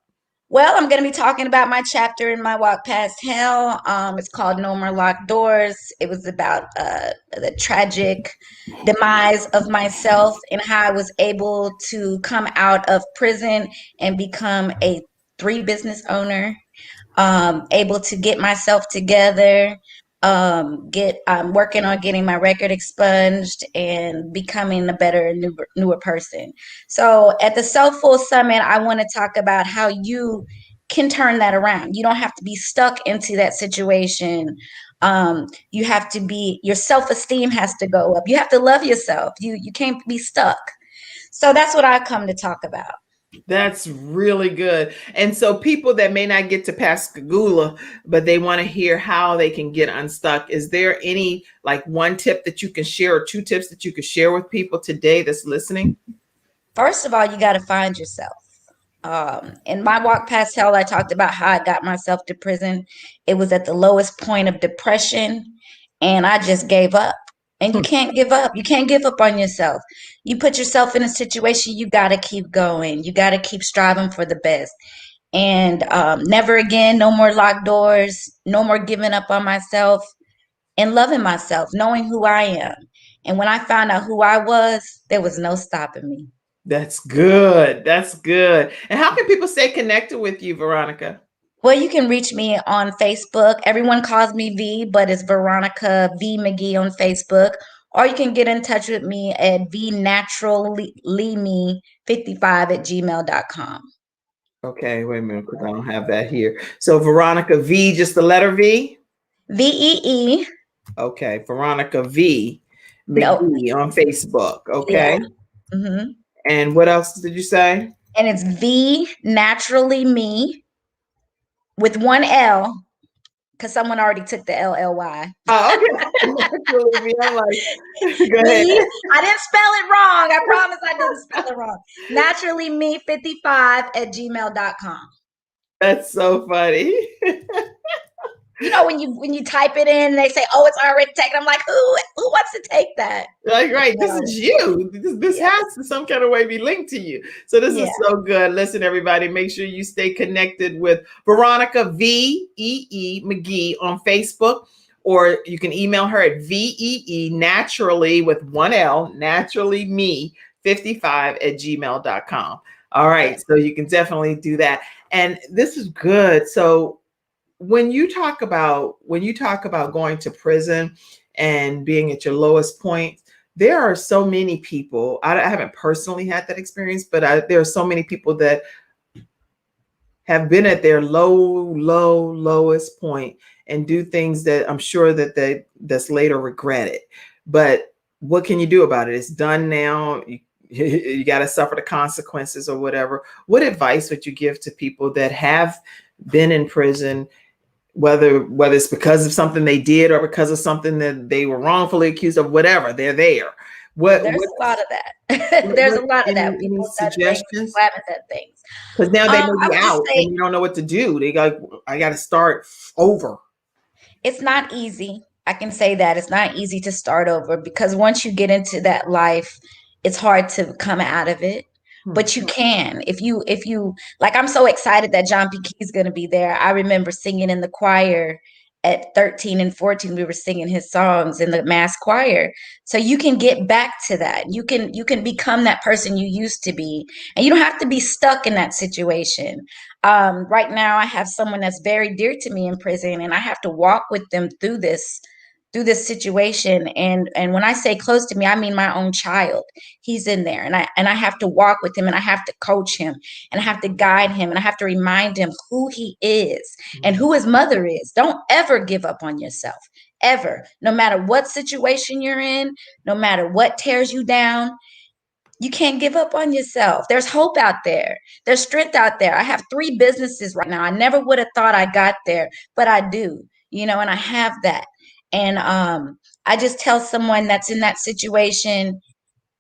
Well, I'm going to be talking about my chapter in my Walk Past Hell. It's called No More Locked Doors. It was about the tragic demise of myself and how I was able to come out of prison and become a 3 business owner, able to get myself together, I'm working on getting my record expunged and becoming a better, newer person. So at the Self-Full Summit, I want to talk about how you can turn that around. You don't have to be stuck into that situation. You have to be, your self-esteem has to go up. You have to love yourself. You can't be stuck. So that's what I come to talk about. That's really good. And so people that may not get to Pascagoula, but they want to hear how they can get unstuck, is there any like one tip that you can share or 2 tips that you could share with people today that's listening? First of all, you got to find yourself. In my Walk Past Hell, I talked about how I got myself to prison. It was at the lowest point of depression, and I just gave up. And you can't give up. You can't give up on yourself. You put yourself in a situation, you got to keep going. You got to keep striving for the best. And never again, no more locked doors, no more giving up on myself, and loving myself, knowing who I am. And when I found out who I was, there was no stopping me. That's good. That's good. And how can people stay connected with you, Veronica? Well, you can reach me on Facebook. Everyone calls me V, but it's Veronica V McGee on Facebook. Or you can get in touch with me at vnaturallyme55@gmail.com. Okay, wait a minute, because I don't have that here. So Veronica V, just the letter V? VEE. Okay, Veronica V McGee on Facebook. Okay. Yeah. Mm-hmm. And what else did you say? And it's V Naturally Me with 1 L, because someone already took the LLY. Oh, okay. Naturally Me. I'm like, go ahead. I didn't spell it wrong. I promise I didn't spell it wrong. Naturally Me 55@gmail.com. That's so funny. You know, when you type it in, they say, "Oh, it's already taken." I'm like, who wants to take that? Like, right, this is you. This Yeah. has to some kind of way be linked to you. So this is Yeah. so good. Listen, everybody, make sure you stay connected with Veronica VEE McGee on Facebook, or you can email her at VEE naturally with 1 L, naturally me 55@gmail.com. All right. So you can definitely do that. And this is good. So when you talk about going to prison and being at your lowest point, there are so many people. I haven't personally had that experience, but there are so many people that have been at their lowest point and do things that I'm sure that that's later regretted. But what can you do about it? It's done now. You got to suffer the consequences or whatever. What advice would you give to people that have been in prison, whether it's because of something they did or because of something that they were wrongfully accused of, whatever, they're there. There's a lot of that. There's a lot of that. Any People suggestions? slapping at things. Because now they may I be would out say and you don't know what to do. I got to start over. it's not easy. I can say that it's not easy to start over, because once you get into that life, it's hard to come out of it. But you can, if you like. I'm so excited that John P. Key is going to be there. I remember singing in the choir at 13 and 14. We were singing his songs in the mass choir. So you can get back to that. You can become that person you used to be, and you don't have to be stuck in that situation. Right now, I have someone that's very dear to me in prison, and I have to walk with them through this situation. And when I say close to me, I mean my own child. He's in there, and I have to walk with him, and I have to coach him, and I have to guide him, and I have to remind him who he is and who his mother is. Don't ever give up on yourself, ever. No matter what situation you're in, no matter what tears you down, you can't give up on yourself. There's hope out there. There's strength out there. I have 3 businesses right now. I never would have thought I got there, but I do, and I have that. And I just tell someone that's in that situation,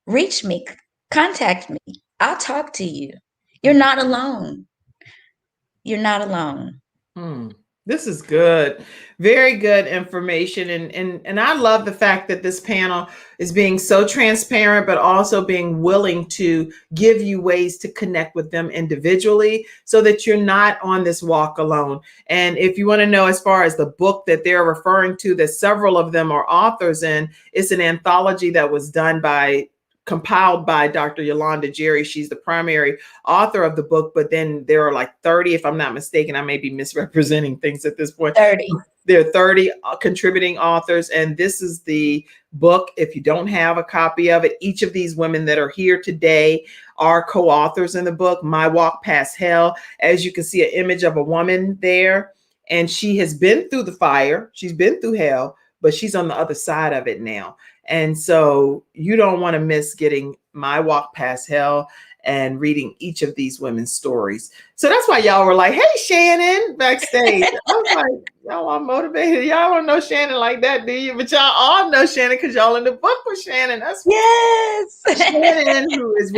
reach me, contact me. I'll talk to you. You're not alone. You're not alone. This is good. Very good information. And I love the fact that this panel is being so transparent, but also being willing to give you ways to connect with them individually so that you're not on this walk alone. And if you want to know, as far as the book that they're referring to, that several of them are authors in, it's an anthology that was compiled by Dr. Yolanda Jerry. She's the primary author of the book, but then there are like 30, if I'm not mistaken, I may be misrepresenting things at this point. 30. There are 30 contributing authors, and this is the book. If you don't have a copy of it, each of these women that are here today are co-authors in the book, My Walk Past Hell. As you can see, an image of a woman there, and she has been through the fire. She's been through hell, but she's on the other side of it now. And so you don't want to miss getting My Walk Past Hell and reading each of these women's stories. So that's why y'all were like, hey, Shannon, backstage. I was like, y'all are motivated. Y'all don't know Shannon like that, do you? But y'all all know Shannon because y'all in the book with Shannon. That's yes. Shannon, who is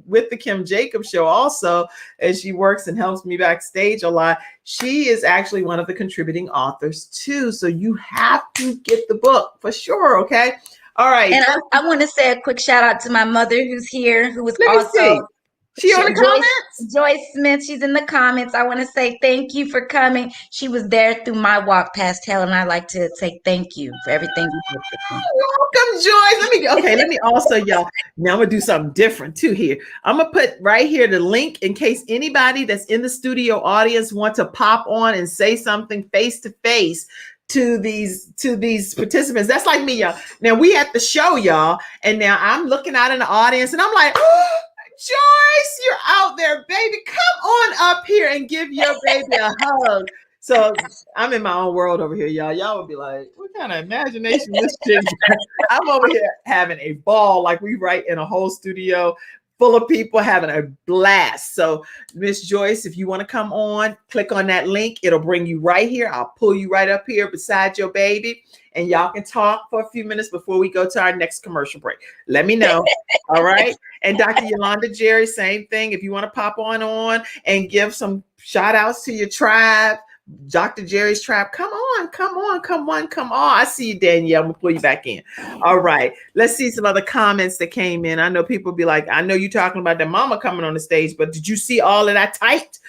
with the Kim Jacobs Show also, as she works and helps me backstage a lot. She is actually one of the contributing authors too. So you have to get the book for sure, okay? All right. And I want to say a quick shout out to my mother who's here, who was also She on the comments? Joyce Smith, she's in the comments. I want to say thank you for coming. She was there through My Walk Past Hell, and I'd like to say thank you for everything you did for me. Welcome, Joyce. Let me also, y'all, now I'm going to do something different too here. I'm going to put right here the link in case anybody that's in the studio audience want to pop on and say something face to face to these participants. That's like me, y'all. Now we at the show, y'all, and now I'm looking out in the audience and I'm like, oh, Joyce, you're out there, baby. Come on up here and give your baby a hug. So I'm in my own world over here, y'all. Y'all would be like, what kind of imagination this chick got? I'm over here having a ball, like we write in a whole studio full of people having a blast. So Miss Joyce, if you want to come on, click on that link. It'll bring you right here. I'll pull you right up here beside your baby, and y'all can talk for a few minutes before we go to our next commercial break. Let me know. All right. And Dr. Yolanda Jerry, same thing. If you want to pop on and give some shout outs to your tribe, Dr. Jerry's tribe, come on. I see you, Danielle. I'm gonna pull you back in. All right. Let's see some other comments that came in. I know people be like, I know you're talking about the mama coming on the stage, but did you see all of that typed?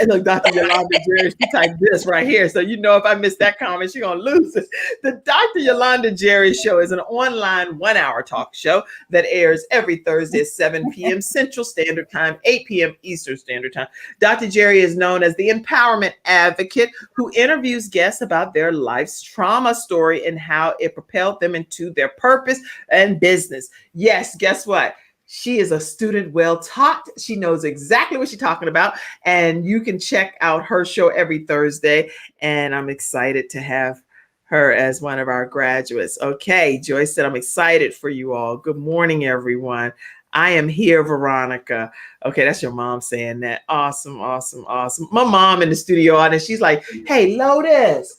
Look, Dr. Yolanda Jerry, she typed this right here. So you know if I miss that comment, she's gonna lose it. The Dr. Yolanda Jerry Show is an online 1-hour talk show that airs every Thursday at 7 p.m. Central Standard Time, 8 p.m. Eastern Standard Time. Dr. Jerry is known as the empowerment advocate who interviews guests about their life's trauma story and how it propelled them into their purpose and business. Yes, guess what? She is a student well taught. She knows exactly what she's talking about. And you can check out her show every Thursday. And I'm excited to have her as one of our graduates. Okay, Joyce said, I'm excited for you all. Good morning, everyone. I am here, Veronica. Okay, that's your mom saying that. Awesome. My mom in the studio audience, she's like, hey, Lotus,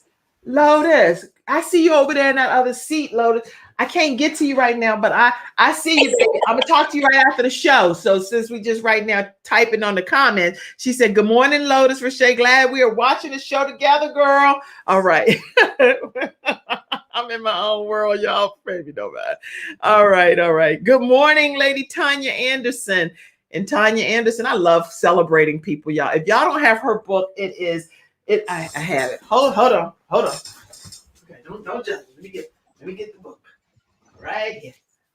I see you over there in that other seat, Lotus. I can't get to you right now, but I see you, baby. I'm gonna talk to you right after the show. So since we just right now typing on the comments, she said, good morning, Lotus. Rashay, glad we are watching the show together, girl. All right. I'm in my own world, y'all. Maybe nobody. All right. Good morning, Lady Tanya Anderson. And Tanya Anderson, I love celebrating people, y'all. If y'all don't have her book, I have it. Hold on. Okay, don't judge me. Let me get the book. Right here.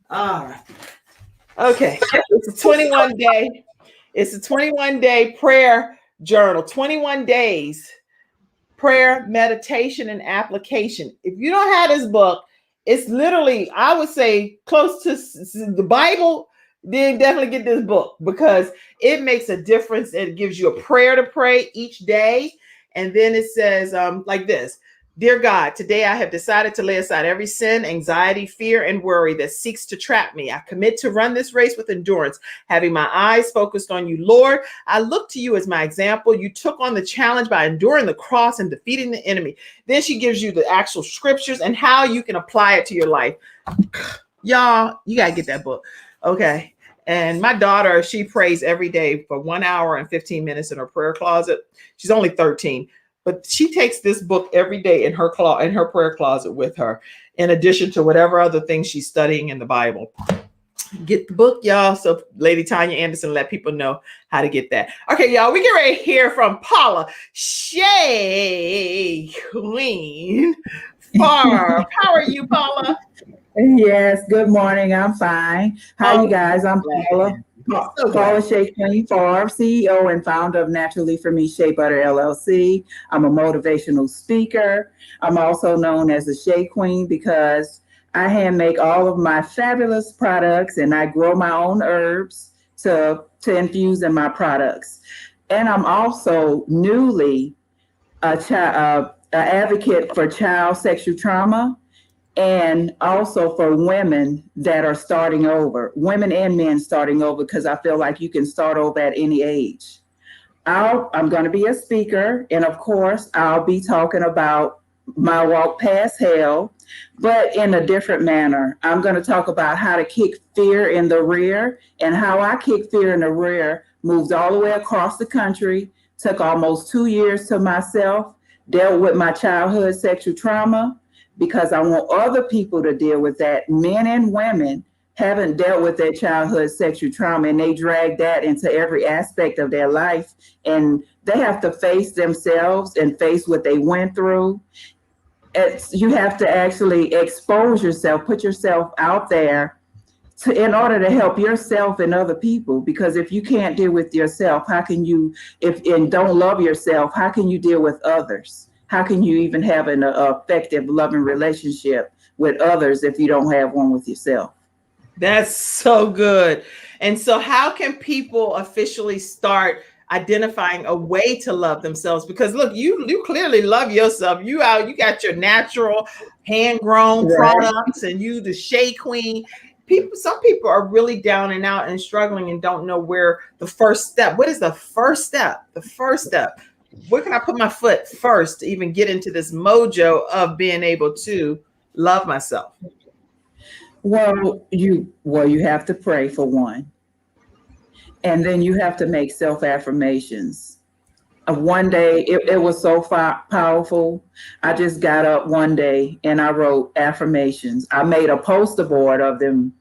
All right. Okay. It's a 21-day. It's a 21-day prayer journal. 21 days. Prayer, meditation, and application. If you don't have this book, it's literally, I would say, close to the Bible. Then definitely get this book because it makes a difference. It gives you a prayer to pray each day. And then it says like this. Dear God, today I have decided to lay aside every sin, anxiety, fear, and worry that seeks to trap me. I commit to run this race with endurance, having my eyes focused on you. Lord, I look to you as my example. You took on the challenge by enduring the cross and defeating the enemy. Then she gives you the actual scriptures and how you can apply it to your life. Y'all, you got to get that book. Okay. And my daughter, she prays every day for 1 hour and 15 minutes in her prayer closet. She's only 13. but she takes this book every day in her prayer closet with her, in addition to whatever other things she's studying in the Bible. Get the book, y'all. So Lady Tanya Anderson let people know how to get that. Okay, y'all, we get ready to hear from Paula Shea Queen Farve. How are you, Paula? Yes, good morning. I'm fine. How you guys? I'm Paula. Paula Shea Queen Farve, CEO and founder of Naturally For Me Shea Butter LLC. I'm a motivational speaker. I'm also known as the Shea Queen because I hand make all of my fabulous products, and I grow my own herbs to infuse in my products. And I'm also newly an advocate for child sexual trauma, and also for women that are starting over, women and men starting over, because I feel like you can start over at any age. I'm going to be a speaker, and of course, I'll be talking about my walk past hell, but in a different manner. I'm going to talk about how to kick fear in the rear, and how I kick fear in the rear, moved all the way across the country, took almost 2 years to myself, dealt with my childhood sexual trauma, because I want other people to deal with that. Men and women haven't dealt with their childhood sexual trauma, and they drag that into every aspect of their life, and they have to face themselves and face what they went through. You have to actually expose yourself, put yourself out there in order to help yourself and other people. Because if you can't deal with yourself, how can you, and don't love yourself, how can you deal with others? How can you even have an effective, loving relationship with others if you don't have one with yourself? That's so good. And so how can people officially start identifying a way to love themselves? Because look, you clearly love yourself. You got your natural hand-grown products, and you the Shea Queen. Some people are really down and out and struggling and don't know where the first step. What is the first step? The first step. Where can I put my foot first to even get into this mojo of being able to love myself? Well, you have to pray for one. And then you have to make self-affirmations. One day, it was so powerful. I just got up one day and I wrote affirmations. I made a poster board of them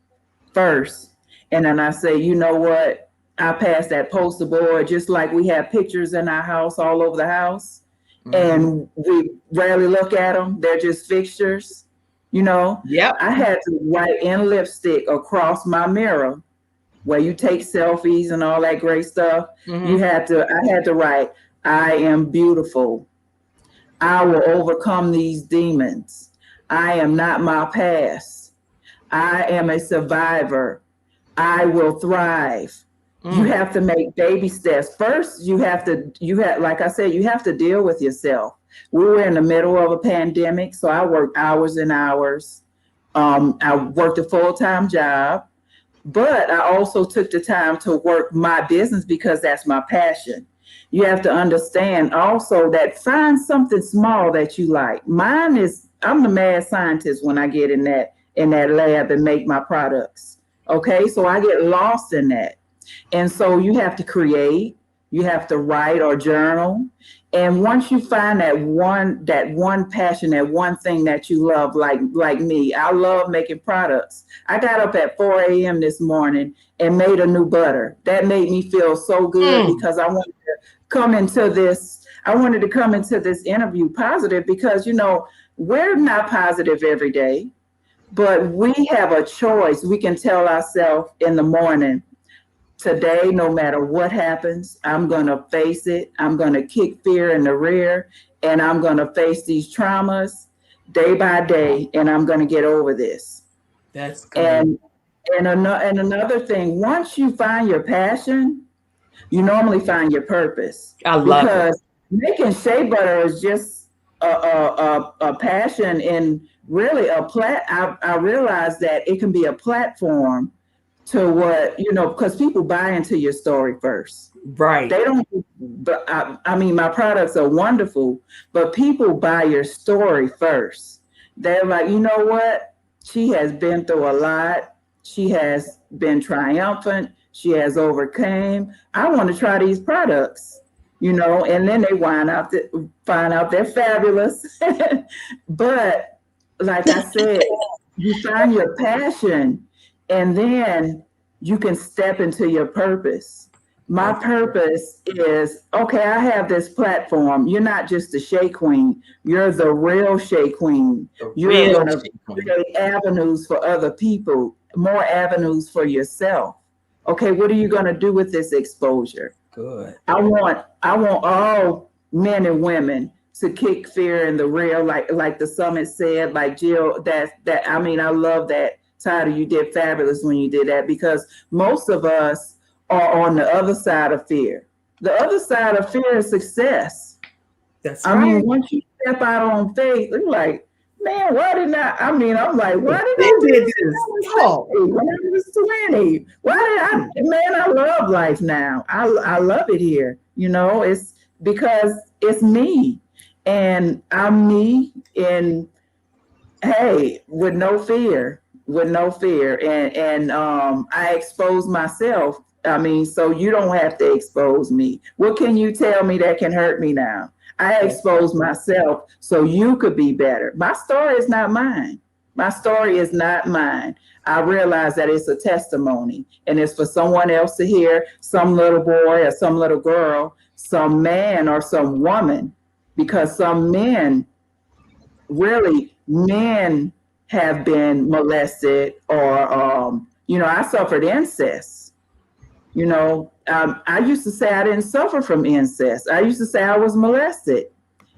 first. And then I say, you know what? I passed that poster board, just like we have pictures in our house, all over the house. Mm-hmm. And we rarely look at them. They're just fixtures, you know? Yep. I had to write in lipstick across my mirror, where you take selfies and all that great stuff. Mm-hmm. I had to write, I am beautiful. I will overcome these demons. I am not my past. I am a survivor. I will thrive. You have to make baby steps. First, like I said, you have to deal with yourself. We were in the middle of a pandemic, so I worked hours and hours. I worked a full-time job, but I also took the time to work my business because that's my passion. You have to understand also that find something small that you like. I'm the mad scientist when I get in that lab and make my products. Okay, so I get lost in that. And so you have to create, you have to write or journal. And once you find that one passion, that one thing that you love, like me, I love making products. I got up at 4 a.m. this morning and made a new butter. That made me feel so good because I wanted to come into this interview positive, because, you know, we're not positive every day, but we have a choice. We can tell ourselves in the morning, today, no matter what happens, I'm going to face it. I'm going to kick fear in the rear, and I'm going to face these traumas day by day, and I'm going to get over this. That's good. And another thing, once you find your passion, you normally find your purpose. I love it. Because making shea butter is just a passion, and really I realized that it can be a platform to what, you know, because people buy into your story first. Right. They don't, I mean, my products are wonderful, but people buy your story first. They're like, you know what? She has been through a lot. She has been triumphant. She has overcame. I want to try these products. you know, and then they find out they're fabulous. But like I said, you find your passion, and then you can step into your purpose. My purpose is, okay, I have this platform. You're not just a Shea Queen. You're the real Shea Queen. You're going to create avenues for other people, more avenues for yourself. Okay, what are you going to do with this exposure? Good. I want all men and women to kick fear in the rear, like the summit said, like Jill, I mean, I love that title. You did fabulous when you did that, because most of us are on the other side of fear. The other side of fear is success. I mean, once you step out on faith, you're like, man, why did I'm like, why did I do this when I was 20? I love life now. I love it here. You know, it's because it's me, and I'm me, and hey, with no fear. And I expose myself. I mean, so you don't have to expose me. What can you tell me that can hurt me now? I expose myself so you could be better. My story is not mine. I realize that it's a testimony, and it's for someone else to hear, some little boy or some little girl, some man or some woman, because some men have been molested, or, I suffered incest. I used to say I didn't suffer from incest. I used to say I was molested.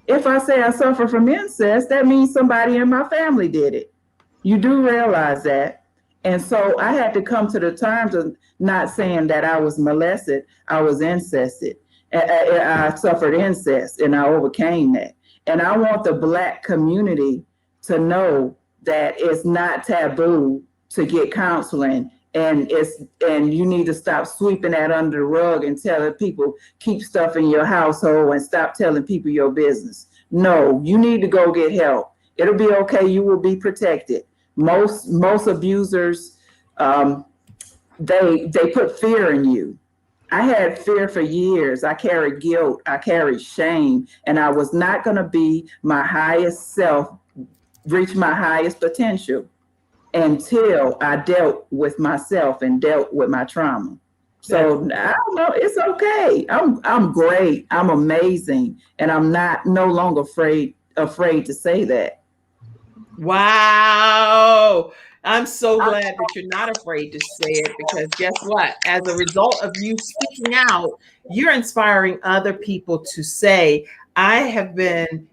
If I say I suffer from incest, that means somebody in my family did it. You do realize that. And so I had to come to the terms of not saying that I was molested. I was incested. I suffered incest, and I overcame that. And I want the Black community to know that it's not taboo to get counseling. And you need to stop sweeping that under the rug and telling people keep stuff in your household and stop telling people your business. No, you need to go get help. It'll be okay. You will be protected. Most abusers, they put fear in you. I had fear for years. I carried guilt. I carried shame, and I was not going to be my highest self, reach my highest potential, until I dealt with myself and dealt with my trauma. So I don't know, it's okay. I'm great. I'm amazing. And I'm no longer afraid to say that. Wow. I'm so glad that you're not afraid to say it, because guess what? As a result of you speaking out, you're inspiring other people to say, I have been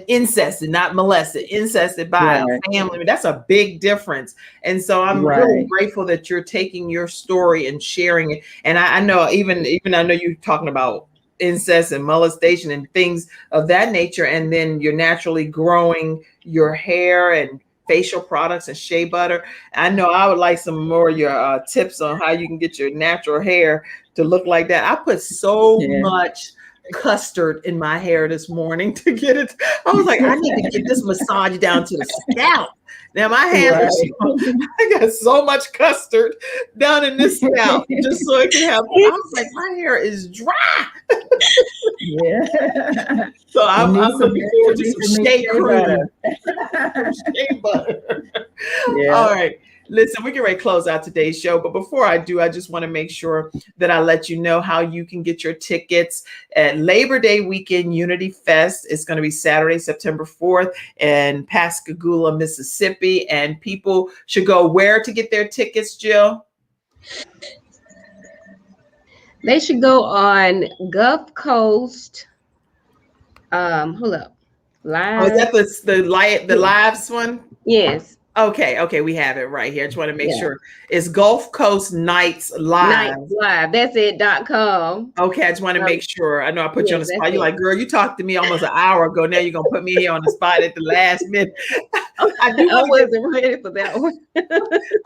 incested, not molested, incested by a family. That's a big difference. And so I'm really grateful that you're taking your story and sharing it. And I know even I know you're talking about incest and molestation and things of that nature. And then you're naturally growing your hair and facial products and shea butter. I know I would like some more of your tips on how you can get your natural hair to look like that. I put so much custard in my hair this morning to get it. I was like, I need to get this massage down to the scalp. Now my hands I got so much custard down in this scalp just so it can have. I was like, my hair is dry. So I'm looking forward to some shea cream. Shea butter. All right. Listen, we're getting ready to close out today's show. But before I do, I just want to make sure that I let you know how you can get your tickets at Labor Day Weekend Unity Fest. It's going to be Saturday, September 4th in Pascagoula, Mississippi. And people should go where to get their tickets, Jill? They should go on Gulf Coast. Hold up. Live. Oh, is that the lives one? Yes. Okay, we have it right here. I just want to make sure it's Gulf Coast Nights Live. Nights Live. That's it.com. Okay, I just want to make sure. I know I put you on the spot. You're like, girl, you talked to me almost an hour ago. Now you're gonna put me here on the spot at the last minute. I wasn't ready for that one.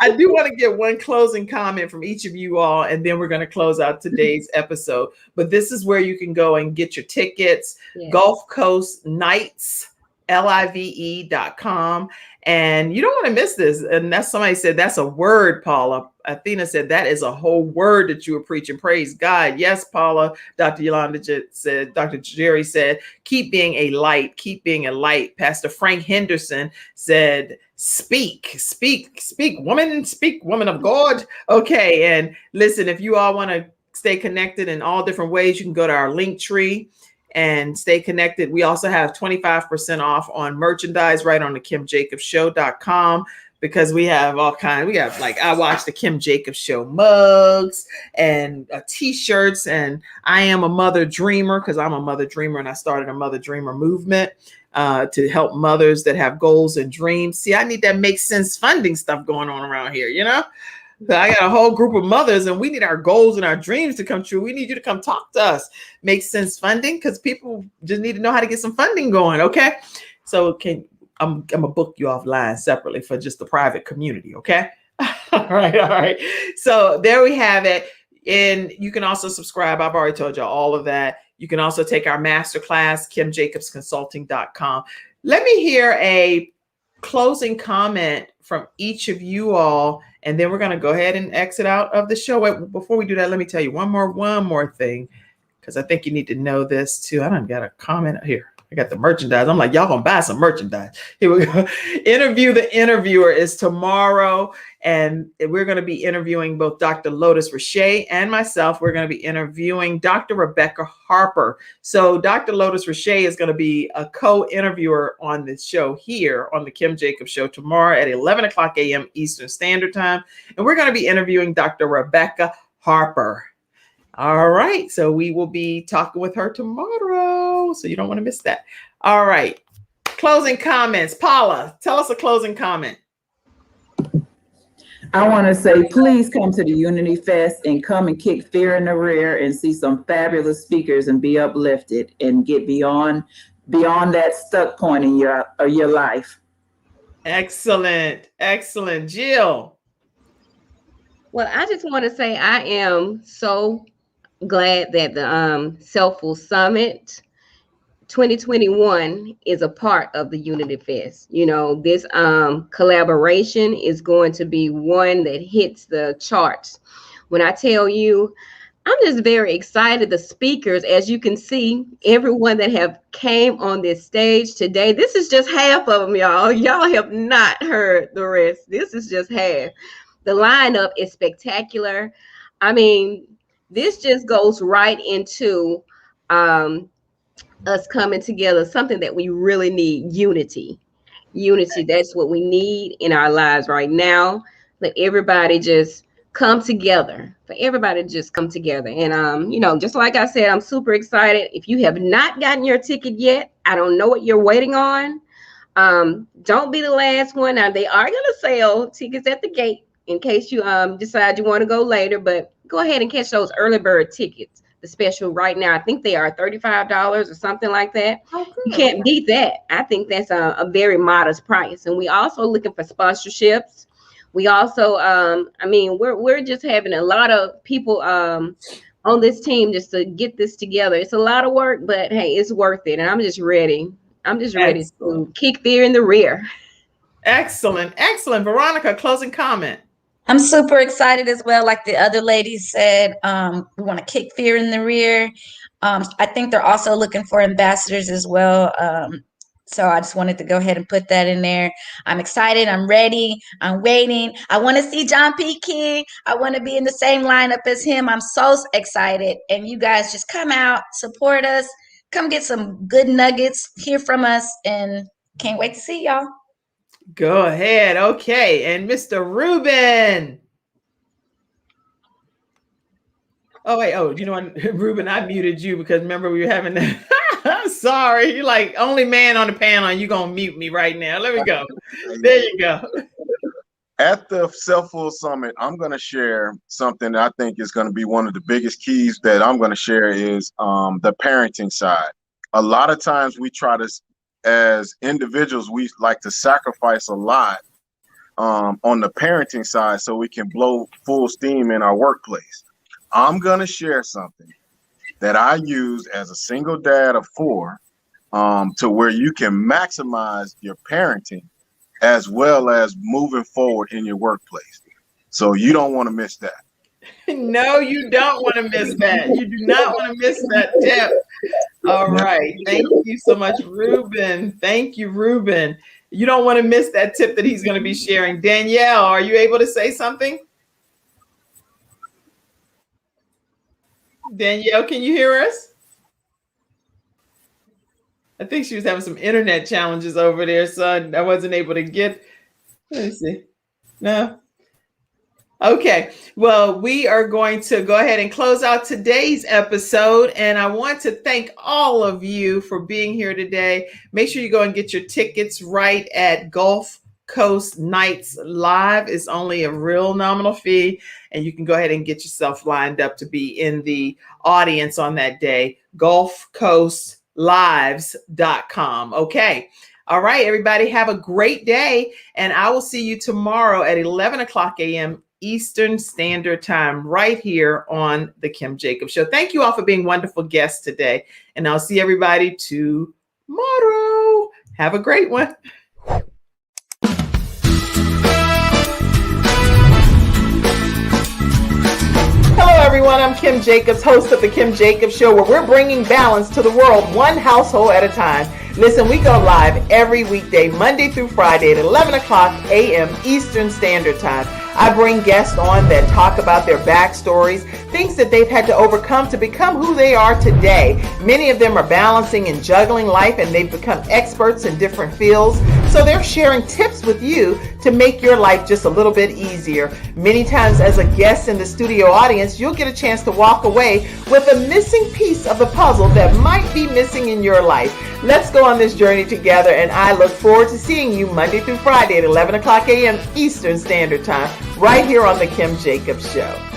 I do want to get one closing comment from each of you all, and then we're going to close out today's episode. But this is where you can go and get your tickets. Gulf Coast Nights live.com. And you don't want to miss this. And that's somebody said that's a word, Paula. Athena said that is a whole word that you were preaching. Praise God. Yes, Paula. Dr. Yolanda said, Dr. Jerry said, keep being a light, keep being a light. Pastor Frank Henderson said, speak, woman of God. Okay. And listen, if you all want to stay connected in all different ways, you can go to our link tree and stay connected. We also have 25% off on merchandise right on the KimJacobsShow.com, because we have all kinds. We have, like, I watch the Kim Jacobs Show mugs and t-shirts, and I am a mother dreamer, because I'm a mother dreamer and I started a mother dreamer movement to help mothers that have goals and dreams. See, I need that make sense funding stuff going on around here, you know? So I got a whole group of mothers, and we need our goals and our dreams to come true. We need you to come talk to us. Make sense funding, because people just need to know how to get some funding going. Okay. So I'm gonna book you offline separately for just the private community. Okay. All right. So there we have it. And you can also subscribe. I've already told you all of that. You can also take our masterclass, KimJacobsConsulting.com. Let me hear a closing comment from each of you all, and then we're going to go ahead and exit out of the show. Wait, before we do that, let me tell you one more thing, because I think you need to know this too. I done got a comment here. I got the merchandise. I'm like, y'all gonna buy some merchandise. Here we go. Interview the Interviewer is tomorrow, and we're going to be interviewing both Dr. Lotus Richey and myself. We're going to be interviewing Dr. Rebecca Harper. So Dr. Lotus Richey is going to be a co-interviewer on this show here on the Kim Jacobs Show tomorrow at 11 o'clock a.m. Eastern Standard Time. And we're going to be interviewing Dr. Rebecca Harper. All right. So we will be talking with her tomorrow. So you don't want to miss that. All right. Closing comments. Paula, tell us a closing comment. I want to say, please come to the Unity Fest and come and kick fear in the rear and see some fabulous speakers and be uplifted and get beyond that stuck point in your life. Excellent. Jill. Well, I just want to say I am so glad that the Selfful Summit 2021 is a part of the Unity Fest. You know, this collaboration is going to be one that hits the charts. When I tell you, I'm just very excited. The speakers, as you can see, everyone that have came on this stage today, this is just half of them, y'all. Y'all have not heard the rest. This is just half. The lineup is spectacular. I mean, this just goes right into us coming together, something that we really need, unity. That's what we need in our lives right now. Let everybody just come together, for everybody to just come together. And, you know, just like I said, I'm super excited. If you have not gotten your ticket yet, I don't know what you're waiting on. Don't be the last one. Now, they are going to sell tickets at the gate in case you decide you want to go later, but go ahead and catch those early bird tickets. The special right now, I think they are $35 or something like that. Okay. You can't beat that. I think that's a very modest price. And we also looking for sponsorships. We also, I mean, we're just having a lot of people on this team just to get this together. It's a lot of work, but hey, it's worth it. And I'm just ready. Ready to kick fear in the rear. Excellent. Veronica, closing comment. I'm super excited as well. Like the other ladies said, we want to kick fear in the rear. I think they're also looking for ambassadors as well. So I just wanted to go ahead and put that in there. I'm excited. I'm ready. I'm waiting. I want to see John P. King. I want to be in the same lineup as him. I'm so excited. And you guys just come out, support us, come get some good nuggets, hear from us, and can't wait to see y'all. Go ahead. Okay. And Mr. Ruben. Oh, wait. Oh, you know what, Ruben, I muted you because remember we were having that. I'm sorry. You're like only man on the panel and you're going to mute me right now. Let me go. There you go. At the Selfful Summit, I'm going to share something that I think is going to be one of the biggest keys that I'm going to share is the parenting side. A lot of times we try to, as individuals, we like to sacrifice a lot on the parenting side so we can blow full steam in our workplace. I'm going to share something that I used as a single dad of 4 to where you can maximize your parenting as well as moving forward in your workplace. So you don't want to miss that. No, you don't want to miss that. You do not want to miss that tip. All right. Thank you so much, Ruben. Thank you, Ruben. You don't want to miss that tip that he's going to be sharing. Danielle, are you able to say something? Danielle, can you hear us? I think she was having some internet challenges over there, so I wasn't able to get. Let me see. No. Okay, well, we are going to go ahead and close out today's episode, and I want to thank all of you for being here today. Make sure you go and get your tickets right at Gulf Coast Nights Live. It's only a real nominal fee, and you can go ahead and get yourself lined up to be in the audience on that day. GulfCoastLives.com. Okay. All right, everybody, have a great day, and I will see you tomorrow at 11 o'clock a.m. Eastern Standard Time right here on The Kim Jacobs Show. Thank you all for being wonderful guests today, and I'll see everybody tomorrow. Have a great one. Hello, everyone. I'm Kim Jacobs, host of The Kim Jacobs Show, where we're bringing balance to the world one household at a time. Listen, we go live every weekday, Monday through Friday at 11 o'clock a.m. Eastern Standard Time. I bring guests on that talk about their backstories, things that they've had to overcome to become who they are today. Many of them are balancing and juggling life, and they've become experts in different fields. So they're sharing tips with you to make your life just a little bit easier. Many times as a guest in the studio audience, you'll get a chance to walk away with a missing piece of the puzzle that might be missing in your life. Let's go on this journey together, and I look forward to seeing you Monday through Friday at 11 o'clock a.m. Eastern Standard Time, right here on The Kim Jacobs Show.